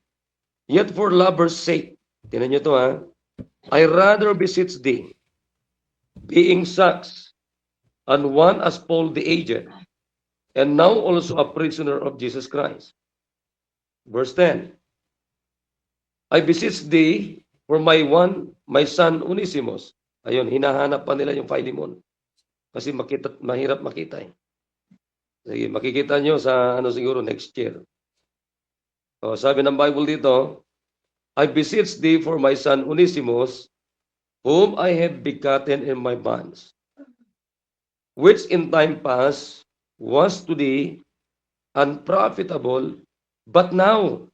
Yet for lover's sake, tinan nyo to ha, I rather beseech thee, being such, and one as Paul the aged, and now also a prisoner of Jesus Christ. Verse 10, I beseech thee for my son Onesimus. Ayun, hinahanap pa nila yung Philemon. Kasi mahirap makita eh. Sige, makikita nyo sa siguro next year. Sabi ng Bible dito, I beseech thee for my son Onesimus, whom I have begotten in my bonds, which in time past was to thee unprofitable, but now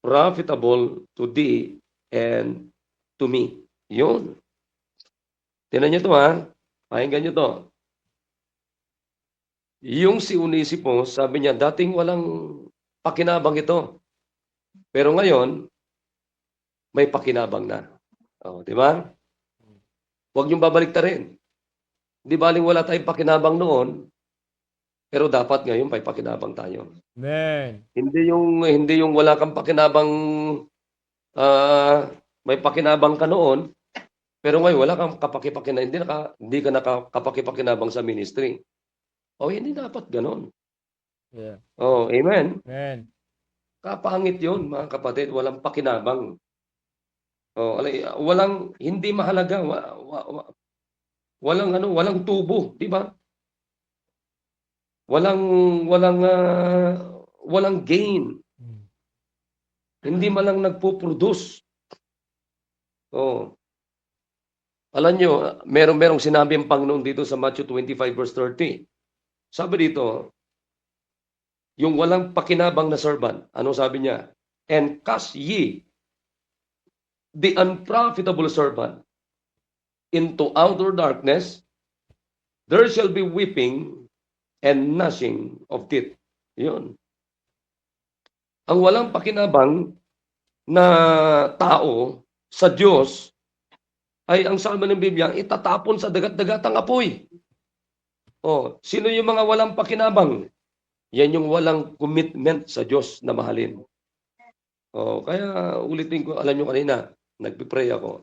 profitable to thee and to me. Yun. Tinan nyo to ha. Pakinggan nyo to. Yung si Onesimus, sabi niya, dating walang pakinabang ito. Pero ngayon, may pakinabang na. Di ba? Huwag niyong babaliktarin. Di baling wala tayong pakinabang noon, pero dapat ngayon may pakinabang tayo. Amen. Hindi yung wala kang pakinabang, may pakinabang ka noon, pero ngayon wala kang hindi ka nakapakipakinabang sa ministry. Hindi dapat ganon. Yeah. Amen. Amen. Kapangit yun, mga kapatid, walang pakinabang. Walang, hindi mahalaga, walang tubo, di ba? Walang gain. Hindi man lang nagpo-produce. Alam nyo, merong sinabi ang Panginoon dito sa Matthew 25 verse 30. Sabi dito, yung walang pakinabang na servant, ano sabi niya? And cast ye the unprofitable servant into outer darkness, there shall be weeping and gnashing of teeth. Yun. Ang walang pakinabang na tao sa Diyos ay ang sabi ng Biblia, itatapon sa dagat-dagatang apoy. Sino yung mga walang pakinabang? Yan yung walang commitment sa Diyos na mahalin. Kaya ulitin ko, alam nyo kanina, nagpipray ako.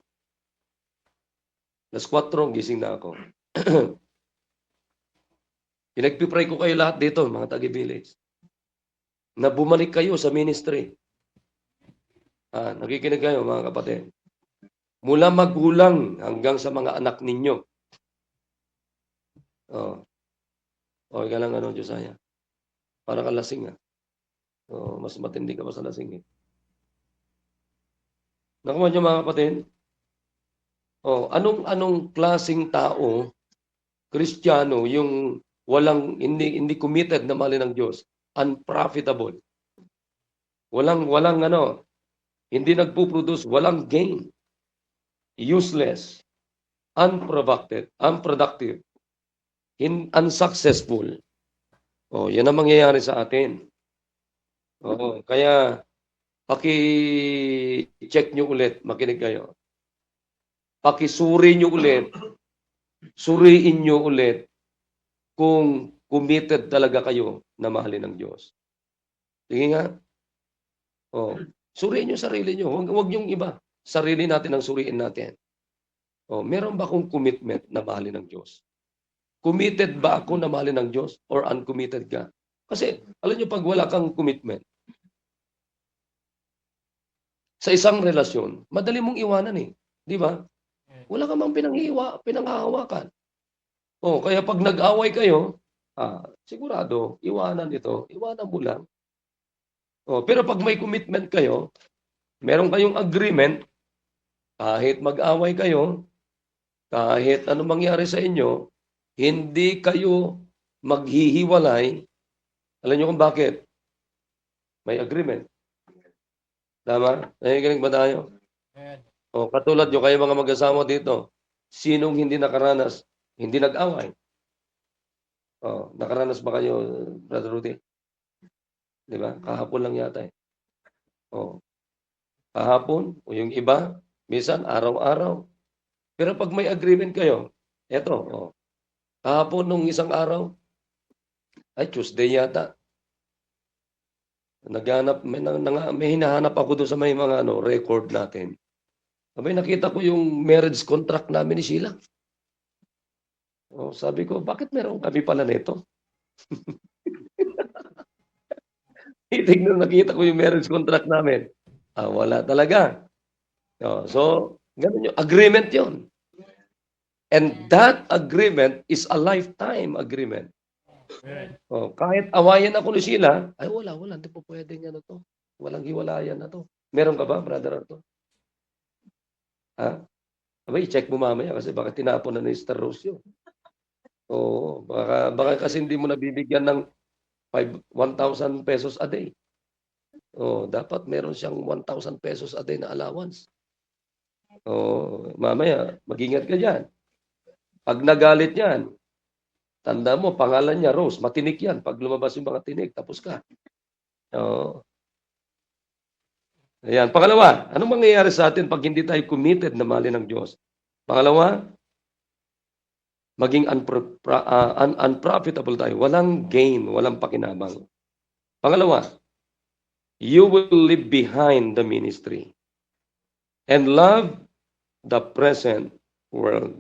Alas 4, gising na ako. Pinagpipray ko kayo lahat dito, mga taga-village, na bumalik kayo sa ministry. Nakikinig kayo, mga kapatid. Mula magulang hanggang sa mga anak ninyo. Okay ka lang, Josiah. Para ka lasing, mas matindi ka pa sa lasing, Nakuha niyo, mga kapatid? Anong klaseng tao, Kristiyano, yung hindi committed na mali ng Diyos, unprofitable. Walang hindi nagpo-produce, walang gain. Useless, unproductive, unsuccessful. Yan ang mangyayari sa atin. Kaya paki-check nyo ulit, makinig kayo. Pakisuri nyo ulit, suriin nyo ulit kung committed talaga kayo na mahalin ng Diyos. Sige nga. Suriin nyo sarili nyo. Huwag yung iba. Sarili natin ang suriin natin. Meron ba akong commitment na mahalin ng Diyos? Committed ba ako na mahalin ng Diyos or uncommitted ka? Kasi, alam nyo, pag wala kang commitment, sa isang relasyon, madali mong iwanan Di ba? Wala ka mang pinanghahawakan. Kaya pag nag-away kayo, sigurado, iwanan mo lang. Pero pag may commitment kayo, meron kayong agreement, kahit mag-away kayo, kahit ano mangyari sa inyo, hindi kayo maghihiwalay. Alam niyo kung bakit? May agreement. Tama? Nakikinig ba tayo? Katulad nyo, kayo mga mag-asawa dito, sinong hindi nakaranas, hindi nag-away? Nakaranas ba kayo, Brother Rudy? Di ba? Kahapon lang yata Kahapon, o yung iba, minsan araw-araw. Pero pag may agreement kayo, eto, kahapon nung isang araw, ay Tuesday yata. May hinahanap ako doon sa may mga record natin. Nakita ko yung marriage contract namin ni Sheila. Sabi ko, bakit meron kami pala nito? Nakita ko yung marriage contract namin. Wala talaga. So, ganun yung agreement yon. And that agreement is a lifetime agreement. Kahit awayan ako ni Sheila, ay wala, hindi po pwedeng ano to. Walang hiwalayan na to. Meron ka ba, Brother Arto? Ha? Abay, check mo mamaya kasi baka tinapon na ni Sister Rose yun. Oo, baka kasi hindi mo nabibigyan ng 1,000 pesos a day. Dapat meron siyang 1,000 pesos a day na allowance. Mamaya, mag-ingat ka dyan. Pag nagalit yan, tanda mo, pangalan niya, Rose, matinik yan. Pag lumabas yung mga tinik, tapos ka. Ayan. Pangalawa, anong mangyayari sa atin pag hindi tayo committed na mahalin ng Diyos? Pangalawa, maging unprofitable tayo. Walang gain, walang pakinabang. Pangalawa, you will leave behind the ministry and love the present world.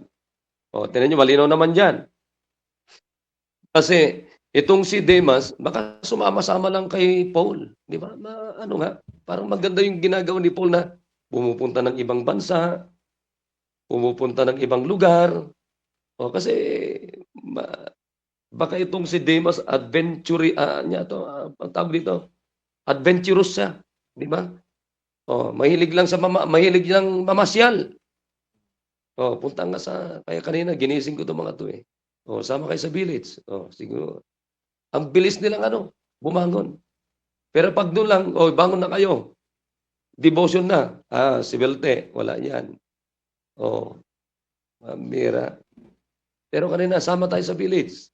Tingnan nyo, malinaw naman dyan. Kasi itong si Demas, baka sumama-sama lang kay Paul. Di ba? Ano nga, parang maganda yung ginagawa ni Paul na pumupunta ng ibang bansa, pumupunta ng ibang lugar. Kasi baka itong si Demas ang tawag dito, adventurous siya, di ba? Mahilig lang mamasyal. Punta nga kaya kanina ginising ko 'tong mga 'to eh. Sama kayo sa village. Siguro ang bilis nilang bumangon. Pero pag doon lang, bangon na kayo. Devotion na. Si Belte, wala 'yan. Mira. Pero kanina sama tayo sa village.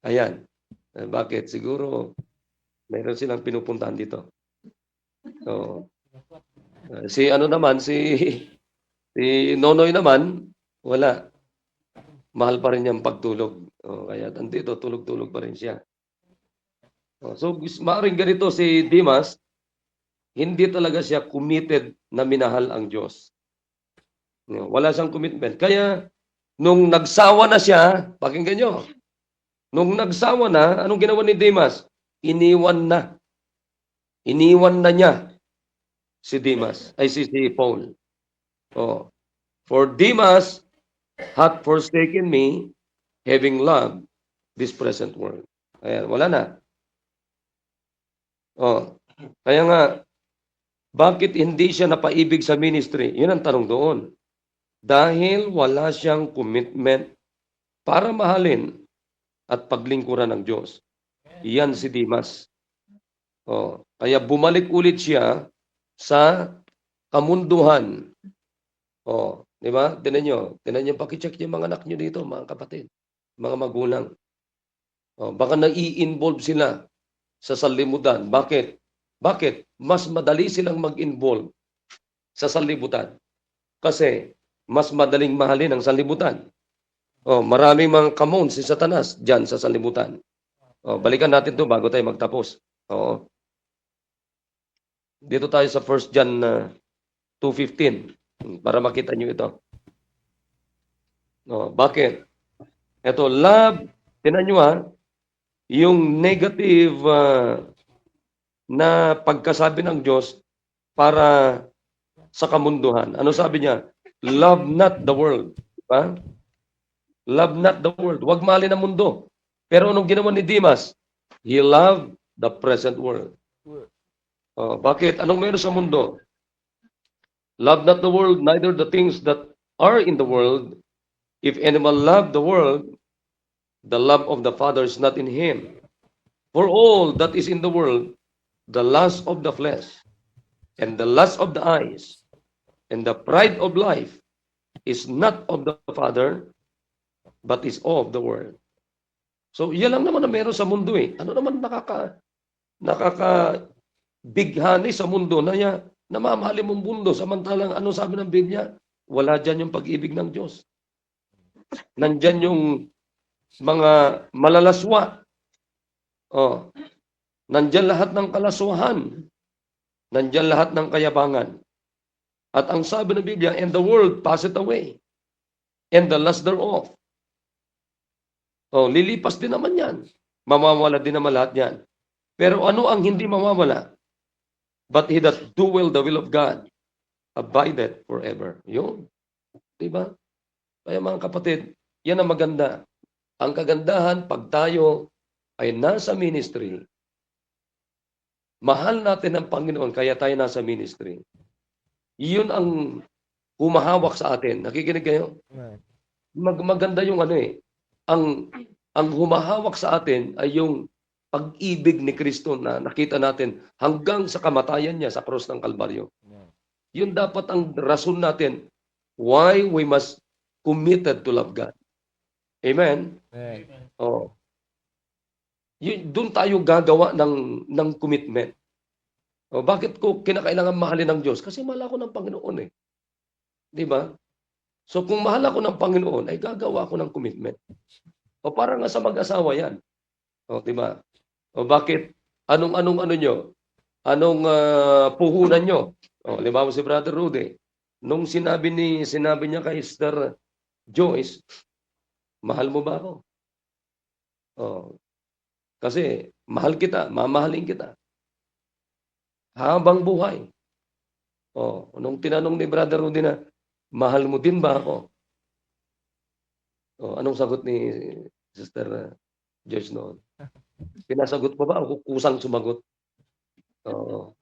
Ayan. Bakit? Siguro mayroon silang pinupuntahan dito. Si Nonoy naman, wala. Mahal pa rin niyang pagtulog. Kaya andito, tulog-tulog pa rin siya. So, maaaring ganito si Demas, hindi talaga siya committed na minahal ang Diyos. Wala siyang commitment. Kaya, nung nagsawa na siya, pakinggan nyo, nung nagsawa na, anong ginawa ni Demas? Iniwan na niya si Paul. For Demas hath forsaken me, having loved this present world. Ayan, wala na. Kaya nga, bakit hindi siya napaibig sa ministry? Yun ang tanong doon. Dahil wala siyang commitment para mahalin at paglingkuran ng Diyos. Iyan si Demas. Kaya bumalik ulit siya sa kamunduhan. Di ba? Tinan nyo, pakicheck yung mga anak nyo dito, mga kapatid, mga magulang. Baka nai-involve sila sa sanlibutan. Bakit? Mas madali silang mag-involve sa sanlibutan. Kasi mas madaling mahalin ang sanlibutan. Maraming mga kamon si Satanas dyan sa sanlibutan. Balikan natin to bago tayo magtapos. Dito tayo sa 1 John 2:15 para makita nyo ito. Bakit? Ito, love, tinan nyo yung negative na pagkasabi ng Diyos para sa kamunduhan. Ano sabi niya? Love not the world. Diba? Love not the world. Huwag mahalin ang mundo. Pero anong ginawa ni Demas? He loved the present world. Bakit? Anong meron sa mundo? Love not the world, neither the things that are in the world. If anyone love the world, the love of the Father is not in him. For all that is in the world, the lust of the flesh, and the lust of the eyes, and the pride of life, is not of the Father, but is of the world. So, yan lang naman na meron sa mundo eh. Ano naman nakaka-bighani sa mundo na namamahali mong mundo, samantalang ano sabi ng Biblia? Wala dyan yung pag-ibig ng Diyos. Nandyan yung mga malalaswa. Nandyan lahat ng kalaswahan. Nandyan lahat ng kayabangan. At ang sabi ng Biblia, and the world passeth away, and the lust thereof. Lilipas din naman yan. Mamawala din naman lahat yan. Pero ano ang hindi mawawala? But he that doeth the will of God abideth forever. Yun. Diba? Kaya mga kapatid, yan ang maganda. Ang kagandahan, pag tayo ay nasa ministry, mahal natin ang Panginoon, kaya tayo nasa ministry. Yun ang humahawak sa atin. Nakikinig kayo? Maganda yung ano eh. Ang humahawak sa atin ay yung pag-ibig ni Kristo na nakita natin hanggang sa kamatayan niya sa krus ng Kalbaryo. Yun dapat ang rason natin why we must committed to love God. Amen? Oh. Doon tayo gagawa ng commitment. O, bakit ko kinakailangan mahalin ng Diyos? Kasi mahal ako ng Panginoon eh. Di ba? So kung mahal ako ng Panginoon, ay gagawa ako ng commitment. O parang nga sa mag-asawa yan. O, di ba? O bakit? Anong ano nyo? Anong puhunan nyo? O, di ba mo si Brother Rudy? Nung sinabi niya kay Sister Joyce, mahal mo ba ako? O, kasi mahal kita, mamahalin kita. Habang buhay. O, nung tinanong ni Brother Rudy na, mahal mo din ba ako? O, anong sagot ni Sister Joyce noon? Pinasagot mo ba o kusang sumagot? Oo.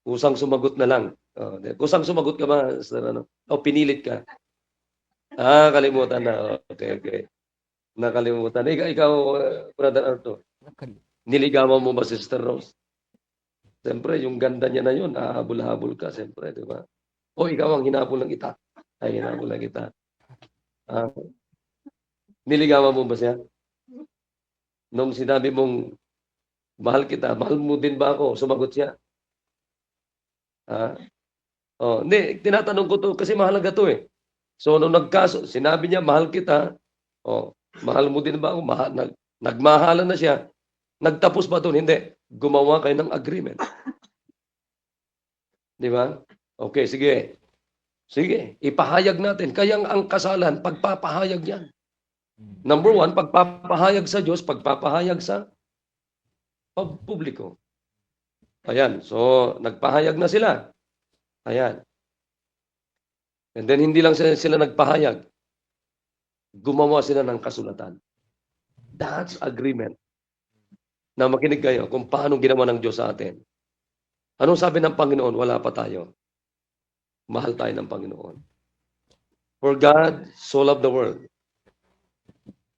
Kusang sumagot na lang. Kusang sumagot ka ba, Sister ano? O pinilit ka? Kalimutan na. Okay. Nakalimutan. Ikaw, Brother Arthur, niligawan mo ba si Sister Rose? Siyempre, yung ganda niya na yun, hahabol-habol ka, siyempre, di ba? O ikaw ang hinabol ng kita. Ay, hinabol ng kita. Niligawan mo ba siya? Nung sinabi mong, mahal kita, mahal mo din ba ako? Sumagot siya. Hindi, tinatanong ko to kasi mahalaga to eh. So, nung sinabi niya, mahal kita, mahal mo din ba ako? Nagmahalan na siya. Nagtapos ba doon? Hindi. Gumawa kayo ng agreement. Di ba? Okay, sige. Sige, ipahayag natin. Kaya ang kasalan, pagpapahayag yan. Number one, pagpapahayag sa Diyos, pagpapahayag sa publiko. Ayan, so nagpahayag na sila. Ayan. And then hindi lang sila nagpahayag. Gumawa sila ng kasulatan. That's agreement. Na makinig kayo kung paano ginawa ng Diyos sa atin. Anong sabi ng Panginoon? Wala pa tayo. Mahal tayo ng Panginoon. For God so loved the world.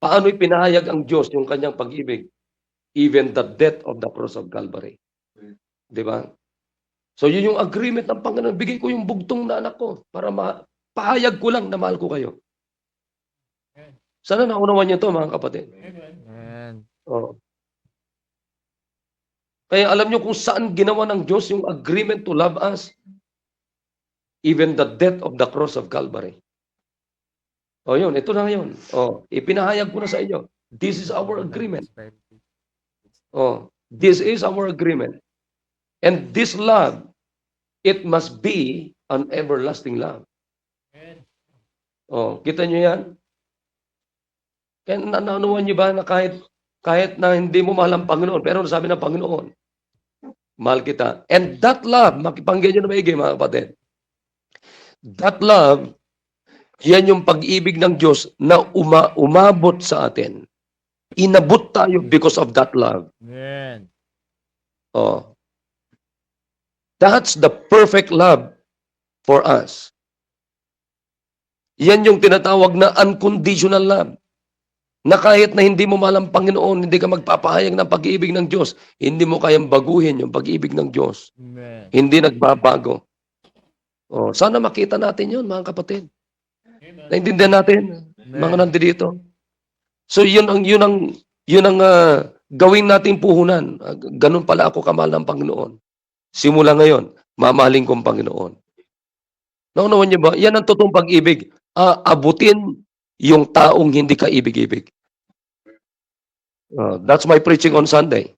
Paano ipinahayag ang Diyos yung kanyang pag-ibig? Even the death of the cross of Calvary. Di ba? So yun yung agreement ng Panginoon. Bigay ko yung bugtong na anak ko para pahayag ko lang na mahal ko kayo. Sana naunawan niyo to mga kapatid. Amen. Oh. Kaya alam niyo kung saan ginawa ng Diyos yung agreement to love us? Even the death of the cross of Calvary. O yun, ito na yun. O, ipinahayag ko na sa inyo. This is our agreement. O, this is our agreement. And this love, it must be an everlasting love. O, kita niyo yan? Kaya naunawan niyo ba na kahit na hindi mo mahal ang Panginoon, pero sabi ng Panginoon, mahal kita. And that love, makipanggan nyo na maigi mga kapatid. That love, yan yung pag-ibig ng Diyos na umabot sa atin. Inabot tayo because of that love. Amen. Oh. That's the perfect love for us. Yan yung tinatawag na unconditional love. Na kahit na hindi mo mahal ang Panginoon, hindi ka magpapahayag ng pag-ibig ng Diyos, hindi mo kayang baguhin yung pag-ibig ng Diyos. Amen. Hindi nagbabago. Oh, sana makita natin yun, mga kapatid. Naintindihan natin, mga nandito. So yun ang gawin nating puhunan. Ganun pala ako kamahal ng Panginoon. Simula ngayon, mamahalin kong Panginoon. Naunawan niyo ba? Yan ang totoong pag-ibig. Abutin yung taong hindi ka ibig-ibig. That's my preaching on Sunday.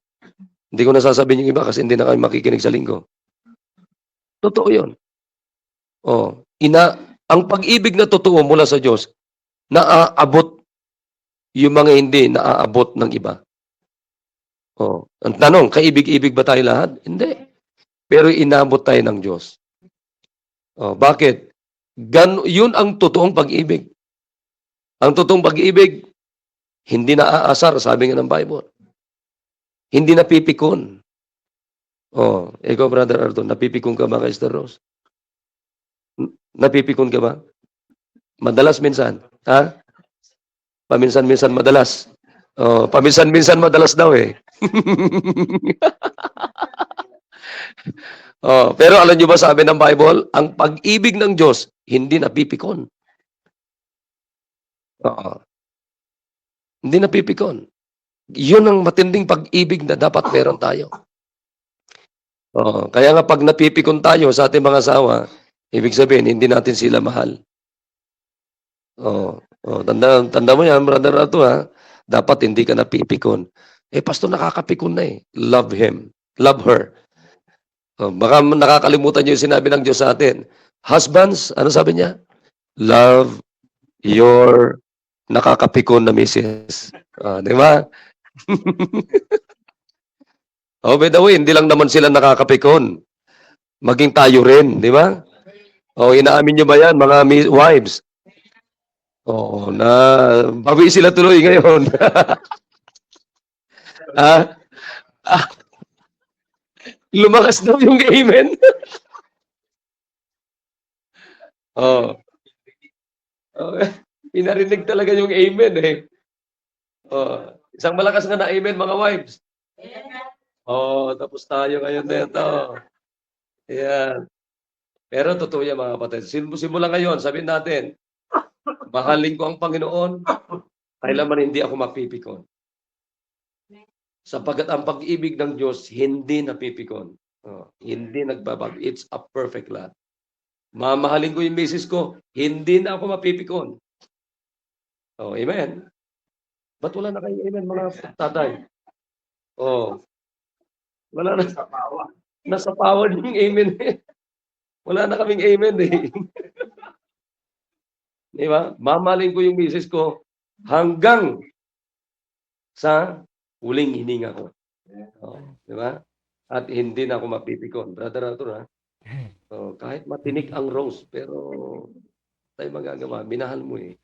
Hindi ko nasasabihin yung iba kasi hindi na kami makikinig sa linggo. Totoo yun. Ang pag-ibig na totoo mula sa Diyos, naaabot yung mga hindi naaabot ng iba. Ang tanong, kaibig-ibig ba tayo lahat? Hindi. pero inabot tayo ng Diyos. Bakit? Yun ang totoong pag-ibig. Ang totoong pag-ibig, hindi naaasar, sabi nga ng Bible. Hindi napipikon. Ikaw, Brother Arthur, napipikon ka ba kay Sister Rose? Napipikon ka ba? Madalas minsan. Ha? Paminsan-minsan madalas. Paminsan-minsan madalas daw eh. Pero alam niyo ba sabi ng Bible, ang pag-ibig ng Diyos, hindi napipikon. Hindi napipikon. Yun ang matinding pag-ibig na dapat meron tayo. Kaya nga pag napipikon tayo sa ating mga asawa, ibig sabihin, hindi natin sila mahal. Tanda mo yan, Brother Arthur, ha? Dapat hindi ka napipikon. Pastor, nakakapikon na eh. Love him. Love her. Baka nakakalimutan niyo yung sinabi ng Diyos sa atin. Husbands, ano sabi niya? Love your nakakapikon na misis. Di ba? By the way, hindi lang naman sila nakakapikon. Maging tayo rin, di ba? Inaamin niyo ba yan, mga wives? Na bawi sila tuloy ngayon. Lumakas daw yung amen. Pinarinig talaga yung amen eh. Isang malakas nga na amen, mga wives. Tapos tayo ngayon dito. Ayan. Pero totoo yan, mga kapatid. Simula ngayon, sabihin natin, mahalin ko ang Panginoon, kailanman hindi ako mapipikon. Sapagkat ang pag-ibig ng Diyos, hindi napipikon. Hindi nagbabago. It's a perfect love. Mamahalin ko yung misis ko, hindi na ako mapipikon. Amen? Ba't wala na kayo amen, mga tatay? Wala na. Nasa power yung amen. Wala na kaming amen eh. Di ba? Mamahalin ko yung misis ko hanggang sa huling hininga ko. Di ba? At hindi na ako mapipikon. Brother Arthur, ha? Kahit matinik ang rose, pero tayo magagawa. Minahal mo eh.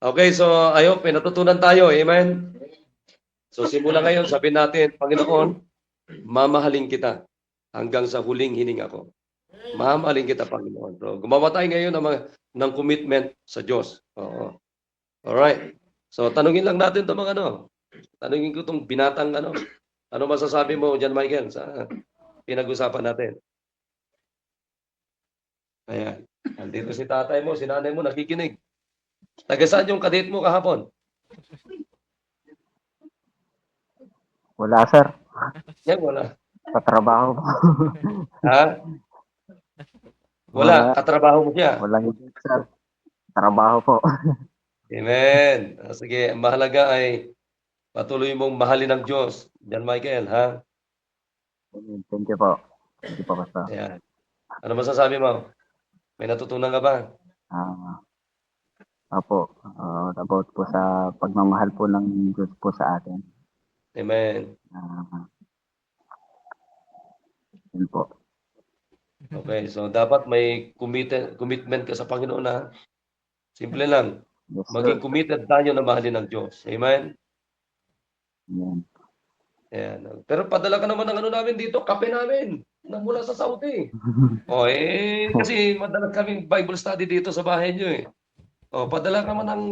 Okay, so ayo, pinatutunan tayo. Amen? So simula ngayon, sabihin natin, Panginoon, mamahalin kita hanggang sa huling hininga ko. Mamahalin kita, Panginoon. So, gumawa tayo ngayon ng commitment sa Diyos. Alright. So tanungin lang natin itong mga tanungin ko itong binatang ano masasabi mo dyan, Michael, sa pinag-usapan natin? Ayan. Nandito si tatay mo, si nanay mo, nakikinig. Taga saan yung kadate mo kahapon? Wala, sir. Yan, wala. Sa trabaho po. Ha? Wala. Katrabaho mo siya? Walang hindi, sir. Trabaho po. Amen. Sige, ang mahalaga ay patuloy mong mahalin ng Diyos. Yan, Michael, ha? Thank you po. Thank you po, Pastor. Ayan. Ano masasabi mo? May natutunan ka ba? Opo. About po sa pagmamahal po ng Diyos po sa atin. Amen. Yun po. Okay, so dapat may commitment ka sa Panginoon na simple lang. Yes, sir. Maging committed tayo na mahalin ng Diyos. Amen? Amen. Ayan. Pero padala ka naman ng namin dito, kape namin, na mula sa Saudi. Kasi madalas kaming Bible study dito sa bahay nyo eh. Padala ka naman ng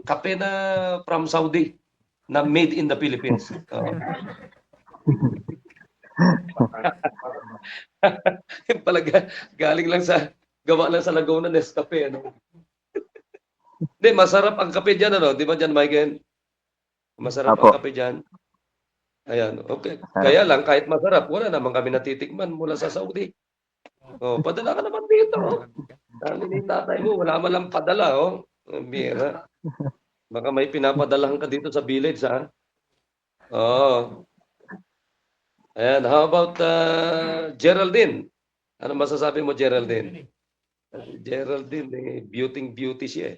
kape na from Saudi, na made in the Philippines. Palaga, galing lang gawa lang sa Laguna Nescafe, Hindi, masarap ang kape dyan, Di ba dyan, Michael? Masarap Apo. ang kape dyan. Ayan, okay. Kaya lang, kahit masarap, wala naman kami natitikman mula sa Saudi. Padala ka naman dito, Dali ni tatay mo, wala man lang padala, Bira. Baka may pinapadalahan ka dito sa village, ha? Ayan, how about Geraldine? Ano masasabi mo, Geraldine? Geraldine, beauty siya eh.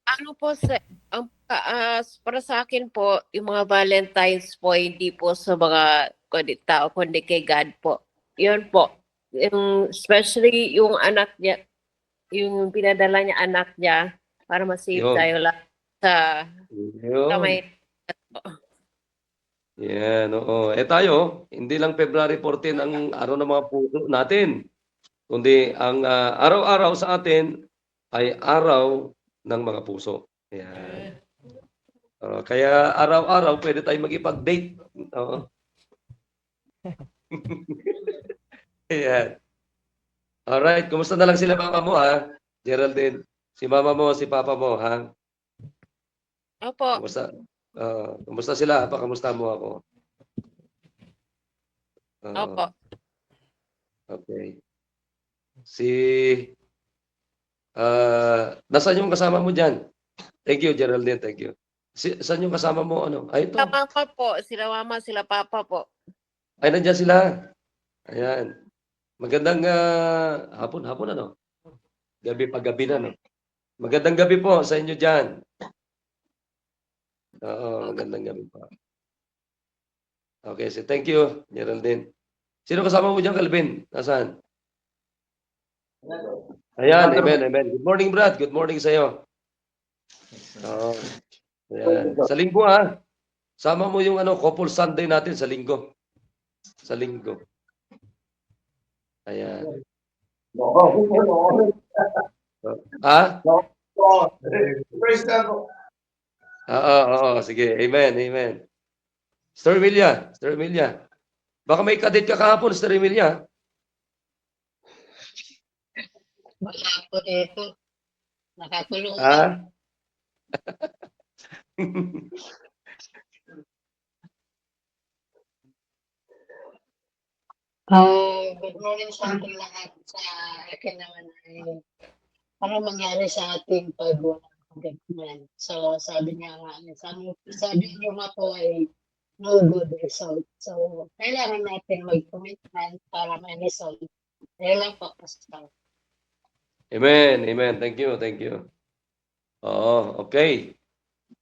Ano po para sa akin po, yung mga Valentine's po, hindi po sa mga tao, kundi kay God po. Yun po. Especially yung anak niya, yung pinadala niya anak niya para masave Yun. tayo lahat sa Yun. kamay. Yan, oo. Tayo, hindi lang February 14 ang araw ng mga puso natin, kundi ang araw-araw sa atin ay araw ng mga puso. Yan. Kaya araw-araw pwede tayong magipag-date. Oo. Ayan. Alright, kumusta na lang sila mama mo ha? Geraldine, si mama mo, si papa mo ha? Opo. Kumusta sila? Kamusta mo ako? Opo. Okay. Nasaan yung kasama mo dyan? Thank you, Geraldine. Thank you. Saan yung kasama mo? Ano? Ay, ito. Sila mama po, sila mama, sila papa po. Ay, nandiyan sila. Ayan. Magandang hapon ano? Gabi na, no? Magandang gabi po sa inyo dyan. Oo, magandang gabi po. Okay, so thank you, Geraldine. Sino kasama mo dyan, Calvin? Nasaan? Ayan, amen. Good morning, Brad. Good morning sa iyo. Ayan. Sa linggo, ha? Sama mo yung couple Sunday natin sa linggo. Sa linggo. Ayan. Ha? Oo, sige. Amen. Sir Emilia. Baka may kadit ka kahapon, Sir Emilia. Wala po dito. Nakakulong Ha? Good morning sa ating lahat. Sa akin naman ay ano mangyari sa ating pagwalang commitment. So sabi niya nga, sabi niyo nga po ay no good result. So kailangan natin mag-commitment para may result. Ayun lang po, Pastor. Amen. Thank you. Oo, okay.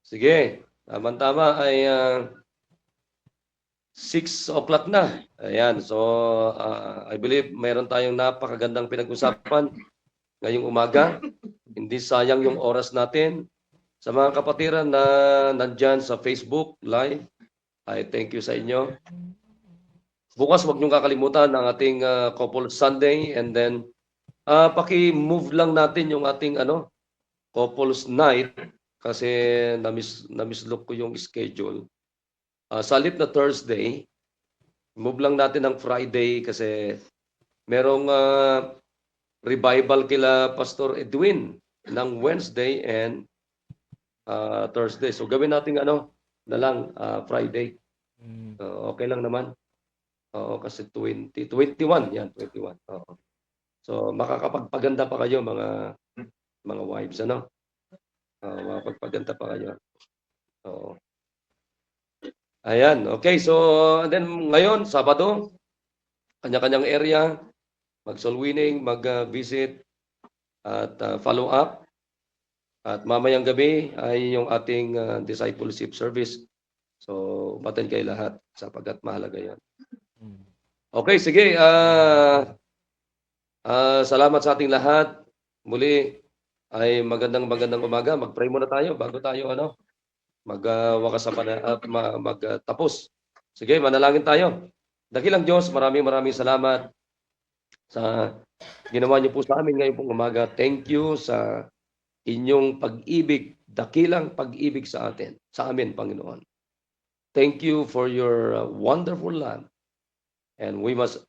Sige. Tama ay 6 o'clock na. Ayan. So, I believe mayroon tayong napakagandang pinag-usapan ngayong umaga. Hindi sayang yung oras natin. Sa mga kapatiran na nandyan sa Facebook Live, I thank you sa inyo. Bukas huwag niyong kakalimutan ang ating Couple Sunday, and then paki-move lang natin yung ating Couples Night kasi na-mislook ko yung schedule. Sa halip na Thursday, move lang natin ng Friday kasi merong revival kila Pastor Edwin ng Wednesday and Thursday. So gawin natin na lang Friday. Okay lang naman. Oo, kasi 21 yan, 21. Oo. So makakapagpaganda pa kayo mga wives, makakapagpaganda pa kayo. Oo. Ayan, okay. So then ngayon, Sabado, kanya-kanyang area, mag-soul winning, mag-visit at follow up. At mamayang gabi ay yung ating discipleship service. So, batin kayo lahat sapagkat mahalaga yan. Okay, sige. Salamat sa ating lahat. Muli ay magandang umaga. Mag-pray muna tayo bago tayo magwakas magtapos. Sige, manalangin tayo. Dakilang Diyos, maraming salamat sa ginawa niyo po sa amin ngayon pong umaga. Thank you sa inyong pag-ibig, dakilang pag-ibig sa amin, Panginoon. Thank you for your wonderful love. And we must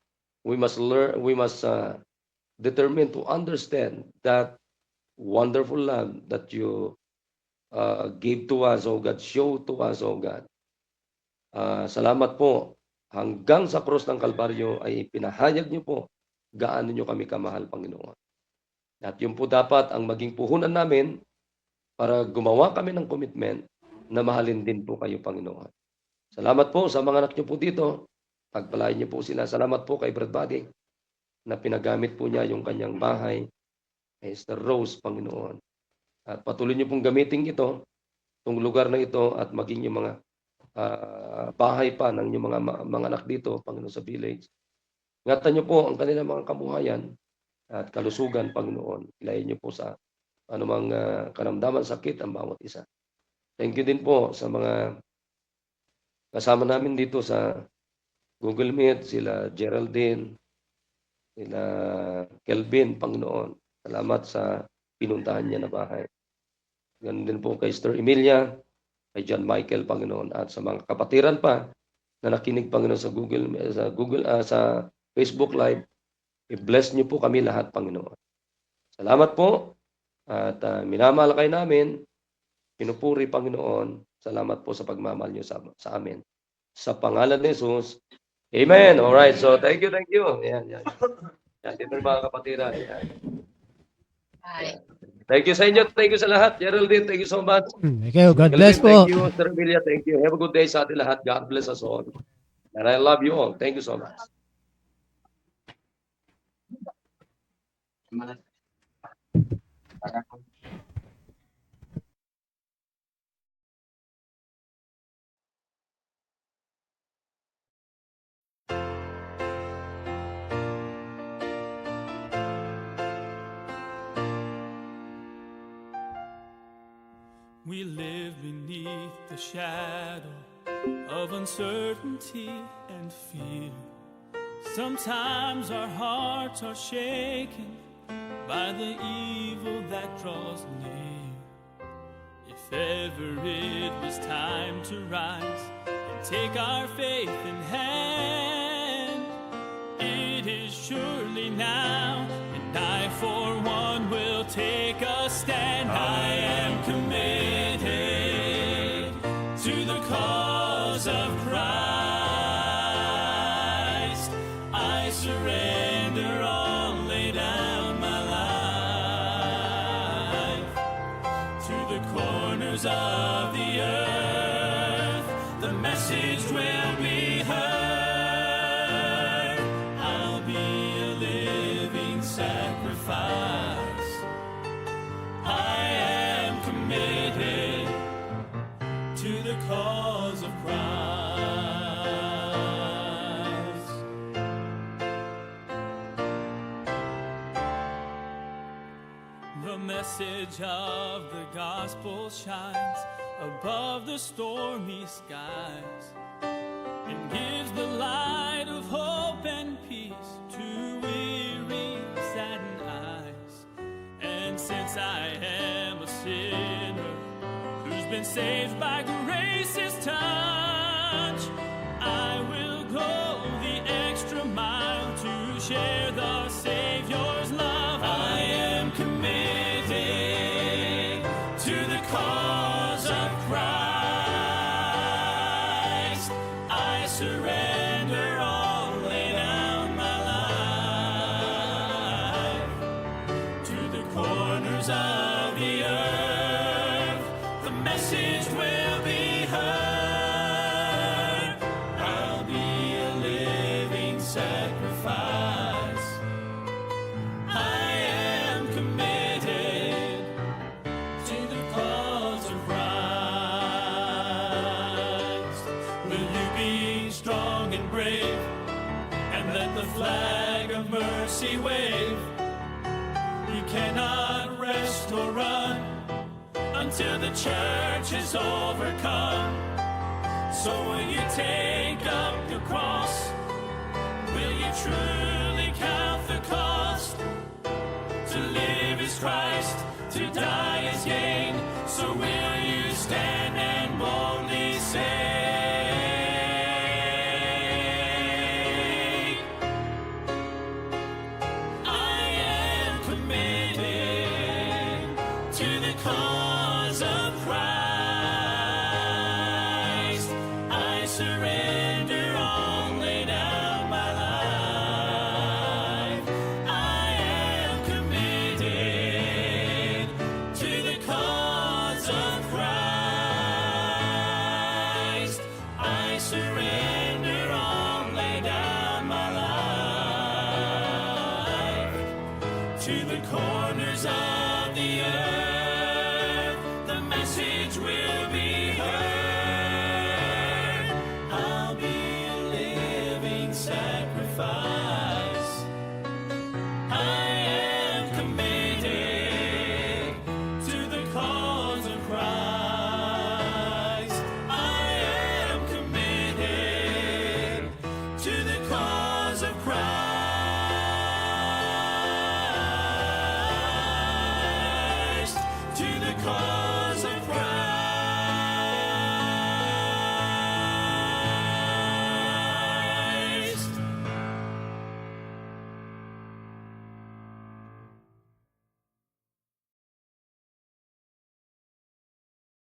determine to understand that wonderful love that you give to us, oh God, show to us, oh God. Salamat po. Hanggang sa krus ng Kalbaryo ay pinahayag niyo po gaano niyo kami kamahal, Panginoon. At yun po dapat ang maging puhunan namin para gumawa kami ng commitment na mahalin din po kayo, Panginoon. Salamat po sa mga anak niyo po dito. Pagpalain niyo po sila. Salamat po kay Brad Buddy na pinagamit po niya yung kanyang bahay. Esther Rose, Panginoon. At patuloy niyo pong gamitin itong lugar na ito at maging yung mga bahay pa ng inyong mga anak dito, Panginoon, sa village. Ingatan niyo po ang kanilang mga kabuhayan at kalusugan, Panginoon. Ilayin niyo po sa anumang karamdaman, sakit ang bawat isa. Thank you din po sa mga kasama namin dito sa Google Meet, sila Geraldine, sila Kelvin, Panginoon. Salamat sa pinuntahan niya na bahay. Ganun din po kay Sister Emilia, kay John Michael, Panginoon, at sa mga kapatiran pa na nakinig, Panginoon, sa Facebook Live. I-bless niyo po kami lahat, Panginoon. Salamat po at minamahal kayo namin. Pinupuri, Panginoon. Salamat po sa pagmamahal niyo sa amin. Sa pangalan ni Jesus. Amen. All right. So thank you. Yan. Yan, dito mga kapatiran. Yan. Bye. Thank you sa inyo. Thank you sa lahat. Geraldine, thank you so much. Thank you. God bless po. Thank you, Sir Emilia. Thank you. Have a good day sa atin lahat. God bless us all. And I love you all. Thank you so much. We live beneath the shadow of uncertainty and fear. Sometimes our hearts are shaken by the evil that draws near. If ever it was time to rise and take our faith in hand, it is surely now, and I for one will take a stand. I am committed to the cause of Christ. I surrender all, lay down my life to the corners of the earth. The message will be heard. I'll be a living sacrifice. I am committed to the cause of Christ. The message of the gospel shines above the stormy skies and gives the light of hope and peace to weary, saddened eyes. And since I am a sinner who's been saved by grace's touch, I will go the extra mile to share the Savior's love. I am committed to the cause of Christ. I surrender all, lay down my life to the corners of the earth. The message will be heard. I'll be a living sacrifice. I am committed to the cause of Christ. Will you be strong and brave and let the flag of mercy wave? You cannot rest or run until the church is overcome. So will you take up your cross? Will you truly count the cost? To live is Christ, to die is gain. So will you stand and boldly say, I am committed to the cause of Christ. I surrender all, lay down my life. I am committed to the cause of Christ. I surrender all, lay down my life to the corners of the earth.